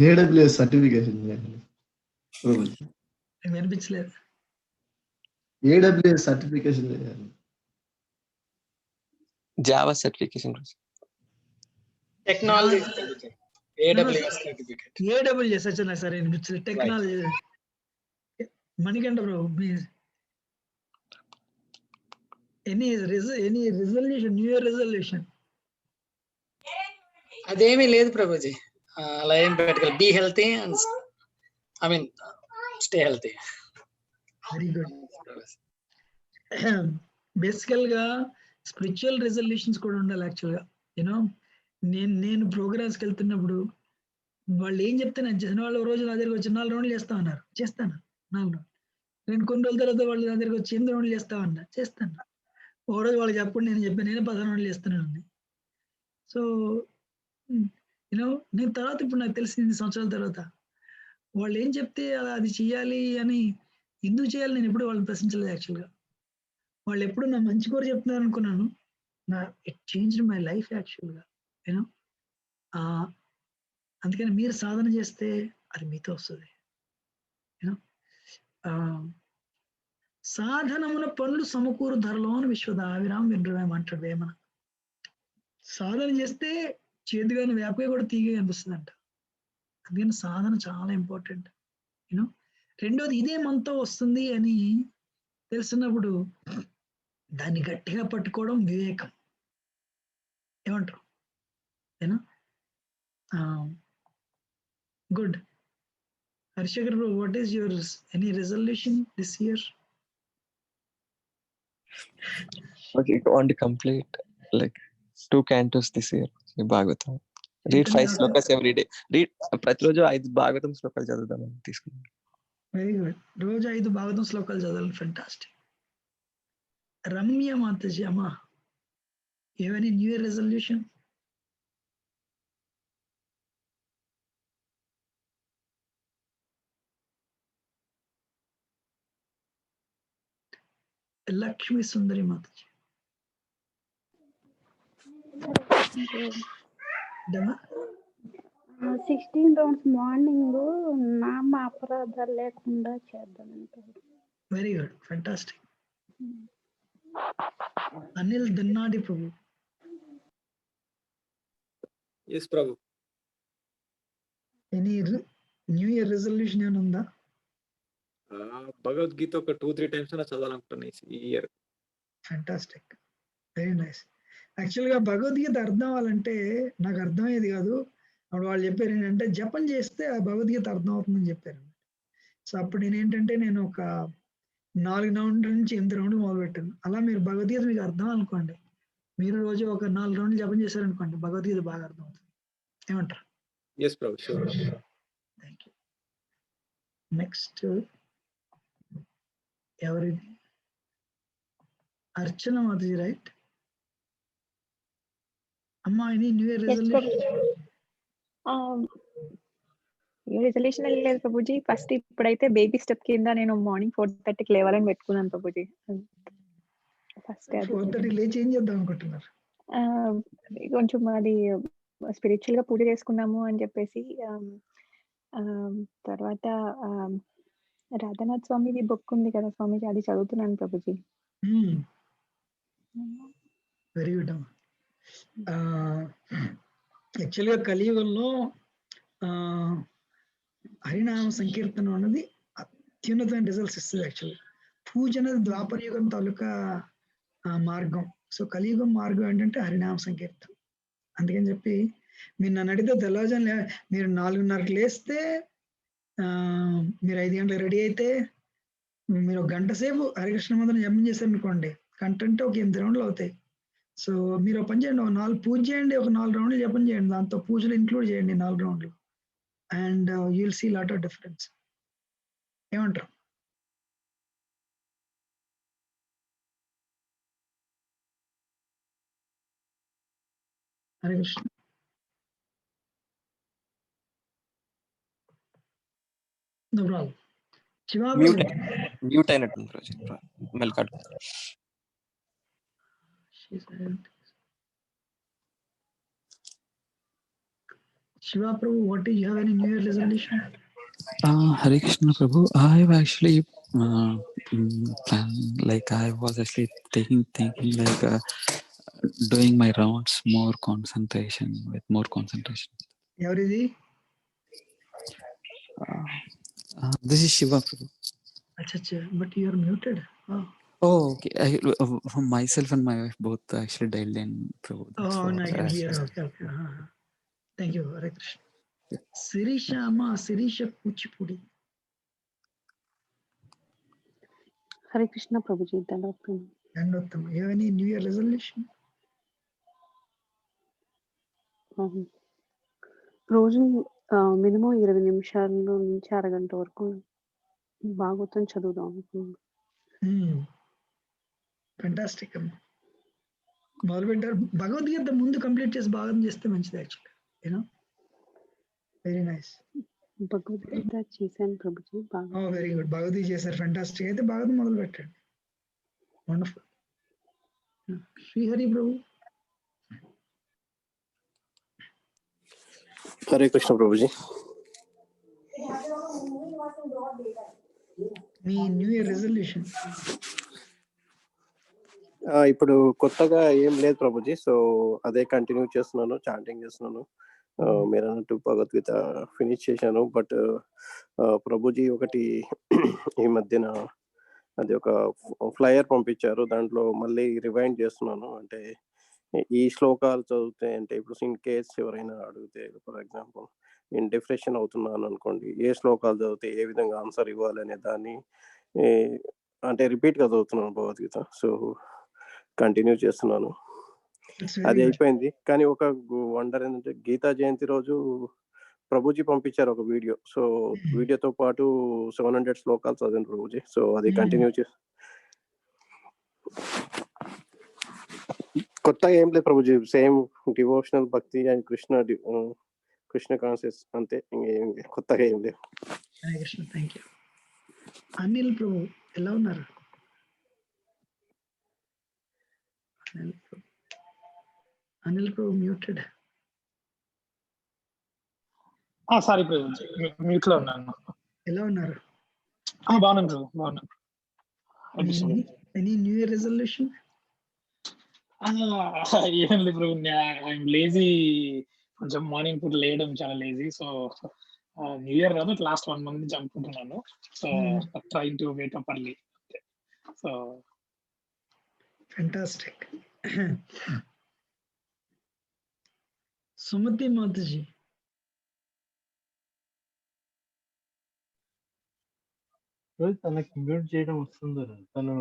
AWS సర్టిఫికేషన్ వినిపించలేదు. AWS సర్టిఫికేషన్ చేయాలి. Java certification. Technology AWS certificate. AWS వచ్చా? సరే, వినిపించలేదు. Technology. Manikanta Prabhu, please. Any resolution, new year resolution? అదేమీ లేదు ప్రభుజీ. అలా ఏం పెట్టుకోవాలి. Be healthy and stay healthy. Very good. బేసికల్ గా స్పిరిచువల్ రిజల్యూషన్స్ కూడా ఉండాలి యాక్చువల్ గా. యూనో, నేను ప్రోగ్రామ్స్కి వెళ్తున్నప్పుడు వాళ్ళు ఏం చెప్తే నేను చేసిన వాళ్ళు రోజు నా దగ్గరికి వచ్చి 4 రౌండ్లు చేస్తా ఉన్నారు. చేస్తాను 4 రౌండ్లు. నేను కొన్ని రోజుల తర్వాత వాళ్ళు నా దగ్గరికి వచ్చి 8 రౌండ్లు చేస్తామన్నా. చేస్తాను. ఒక రోజు వాళ్ళు చెప్పండి, నేను చెప్పాను, నేను 10 రౌండ్లు చేస్తున్నాను. సో యూనో, నేను తర్వాత ఇప్పుడు నాకు తెలిసింది సంవత్సరాల తర్వాత వాళ్ళు ఏం చెప్తే అది చేయాలి అని, ఎందుకు చేయాలి నేను ఎప్పుడు వాళ్ళని ప్రశ్నించలేదు యాక్చువల్గా. వాళ్ళు ఎప్పుడు నా మంచి కోరి చెప్తున్నారు అనుకున్నాను. ఇట్ చేంజ్డ్ మై లైఫ్ యాక్చువల్గా. యూనో, అందుకని మీరు సాధన చేస్తే అది మీతో వస్తుంది. యూనో, సాధనమున పనులు సమకూరు ధరలోని విశ్వదావిరాం వినరమేమంటాడు వేమన. సాధన చేస్తే చేతిగాని వేపగా కూడా తీగ అనిపిస్తుంది అంట. అందుకని సాధన చాలా ఇంపార్టెంట్. యూనో, రెండోది ఇదే మనతో వస్తుంది అని తెలిసినప్పుడు దాన్ని గట్టిగా పట్టుకోవడం వివేకం. ఏమంటారు? You know, good. Harshakar, what is your any resolution this year? Okay, I want to complete like 2 cantos this year. Bhagavatam. Read 5 slokas every day. Read ప్రతిరోజు 5 భాగవతం శ్లోకాలు చదువుదామని తీసుకున్నాను. Very good. రోజు 5 భాగవతం శ్లోకాలు చదవాలి. ఫెంటాస్టిక్. రమ్య మాతాజీ, అమ్మా, ఏవైనా new year resolution? Lakshmi Sundari Mataji. 16 rounds morning నామ అపరాధాలు లేకుండా చేద్దామంటారు. Very good, fantastic. Anil Dannadi Prabhu. Yes Prabhu. Any new year resolution ఏమైనా ఉందా? భగవద్గీత ఒక 2-3 టైమ్స్ అలా చదవాలనుకుంటున్నాను ఈ ఇయర్. Fantastic, very nice. యాక్చువల్గా భగవద్గీత అర్థం అవ్వాలంటే నాకు అర్థమయ్యేది కాదు. అప్పుడు వాళ్ళు చెప్పారు ఏంటంటే జపం చేస్తే ఆ భగవద్గీత అర్థం అవుతుందని చెప్పారు. సో అప్పుడు నేను ఒక 4 రౌండ్ల నుంచి 8 రౌండ్లు మొదలుపెట్టాను. అలా మీరు భగవద్గీత మీకు అర్థం అనుకోండి, మీరు రోజు ఒక 4 రౌండ్లు జపం చేశారనుకోండి, భగవద్గీత బాగా అర్థం అవుతుంది. ఏమంటారు? Yes Prabhu, sure. Thank you. Next ఎవరిది? అర్చన మాతాజీ, రైట్? అమ్మా, any new year resolution? Resolution లేదు ప్రభుజీ. ఫస్ట్ ఇప్పుడైతే బేబీ స్టెప్ కింద నేను మార్నింగ్ 4:30కి లేవాలని పెట్టుకున్నాను ప్రభుజీ. ఫస్ట్ 4:30 లేచి ఏం చేద్దాం అనుకుంటున్నారు? కొంచెం అది స్పిరిచువల్ గా పూజ చేసుకుందాము అని చెప్పేసి, తర్వాత రాధానాథ్ స్వామిది బుక్ ఉంది కదా స్వామిజీ, అది చదువుతున్నాను ప్రభుజీ. వెరీ గుడ్ అమ్మా. యాక్చువల్గా కలియుగంలో హరినామ సంకీర్తనం అన్నది అత్యున్నతమైన రిజల్ట్స్ ఇస్తుంది. యాక్చువల్లీ పూజ అనేది ద్వాపర యుగం తాలూకా మార్గం. సో కలియుగం మార్గం ఏంటంటే హరినామ సంకీర్తనం. అందుకని చెప్పి మీరు నన్ను అడిగితే తెల్లవారుజామున మీరు 4:30కి లేస్తే మీరు 5 గంటలకు రెడీ అయితే మీరు 1 గంట సేపు హరికృష్ణ మంత్రం జపం చేశారనుకోండి, కంటెంట్ ఒక 8 రౌండ్లు అవుతాయి. సో మీరు ఒక పని చేయండి, ఒక 4 పూజ చేయండి, ఒక 4 రౌండ్లు జపం చేయండి, దాంతో పూజలు ఇంక్లూడ్ చేయండి 4 రౌండ్లు, and you will see lot of difference. ఏమంటారు? Hare Krishna. No problem. Shiva mute అయినట్టుంది రోజు మెల్కాడు. Shiva Prabhu, what do you have any New Year resolution? Hare Krishna Prabhu, I have actually planned, like I was actually thinking like doing my rounds more concentration. Everything? This is Shiva Prabhu. Acha, but you are muted. Oh, okay. Myself and my wife both actually dialed in, Prabhu. Oh, no, I can hear. Okay. Thank you, Hare Krishna. Sirisha Amma, Sirisha Kuchipudi. Hare Krishna Prabhuji, Dandavatam. You have any New Year resolution? రోజు minimum 20 నిమిషాల నుంచి అరగంట వరకు భాగవతం చదువుదాం అనుకున్నాను. Fantastic అమ్మా. మొదలుపెట్టారు. భగవద్గీత ముందు కంప్లీట్ చేసి భాగవతం చేస్తే మంచిది actually. You know very nice. Bhagavad Gita చేశాను ప్రభుజీ. Very good. భగవద్గీత చేశారు, ఫెంటాస్టిక్. అయితే భాగవతం మొదలు పెట్టండి. వండర్ఫుల్. శ్రీహరి ప్రభు. హరే కృష్ణ ప్రభుజీ. మీ న్యూ ఇయర్ రెజల్యూషన్? ఇప్పుడు కొత్తగా ఏం లేదు ప్రభుజీ. సో అదే కంటిన్యూ చేస్తున్నాను, చాంటింగ్ చేస్తున్నాను. మీరు అన్నట్టు భగవద్గీత ఫినిష్ చేశాను. బట్ ప్రభుజీ ఒకటి ఈ మధ్యన అది ఒక ఫ్లయర్ పంపించారు, దాంట్లో మళ్ళీ రివైండ్ చేస్తున్నాను. అంటే ఈ శ్లోకాలు చదివితే, అంటే ఇప్పుడు ఇన్ కేస్ ఎవరైనా అడిగితే, ఫర్ ఎగ్జాంపుల్ నేను డిప్రెషన్ అవుతున్నాను అనుకోండి, ఏ శ్లోకాలు చదివితే ఏ విధంగా ఆన్సర్ ఇవ్వాలి అనే దాన్ని అంటే రిపీట్గా చదువుతున్నాను భగవద్గీత. సో కంటిన్యూ చేస్తున్నాను. అది అయిపోయింది. కానీ ఒక వండర్ ఏంటంటే గీతా జయంతి రోజు ప్రభుజీ పంపించారు ఒక వీడియో. సో వీడియోతో పాటు 700 శ్లోకాలు చదివాను ప్రభుజీ. సో అది కంటిన్యూ చేసి కొత్తగా ఏం లేదు ప్రభుజీ, same devotional bhakti and Krishna conscious అంతే, ఇంకేం కొత్తగా ఏం లేదు. హరే కృష్ణ. Thank you. అనిల్ ప్రభు ఎలా ఉన్నారు? అనిల్ ప్రభు మ్యూటెడ్. సారీ ప్రభు, మ్యూట్ లో ఉన్నాను. ఎలా ఉన్నారు? బాగున్నాను ప్రభు, బాగున్నాను. Any new year resolution? ఏం లేదు ప్రభు, ఐఎమ్ లేజీ. కొంచెం మార్నింగ్ పూట లేయడం చాలా లేజీ. సో న్యూ ఇయర్ కాదు, లాస్ట్ 1 month నుంచి అనుకుంటున్నాను. So trying to wake up early. So fantastic. Sumathi Mataji. తనకి మ్యూట్ చేయడం వస్తుందో తను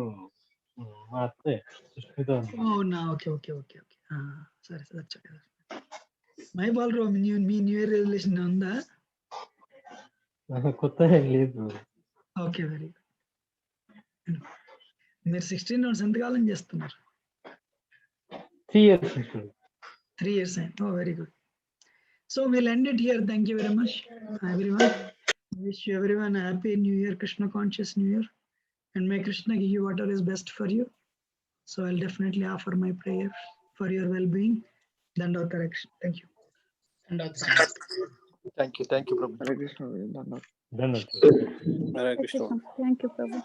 మా అత్తే సుష్మిత. అవునా? ఓకే. సరే సరే. మై బాలరావు, మీ న్యూ ఇయర్ రెజల్యూషన్ ఉందా? కొత్తగా లేదు. Okay, very good. మీరు 16 rounds ఎంతకాలం చేస్తున్నారు? 3 years. 3 years అయింది. Oh very good. So we'll end it here. Thank you very much everyone. Wish you everyone a happy new year, Krishna conscious new year, and may Krishna give you whatever is best for you. So I'll definitely offer my prayer for your well-being. Dandavata direction. Thank you. Thank you Prabhu. Hare Krishna. Hare Krishna. Thank you Prabhu.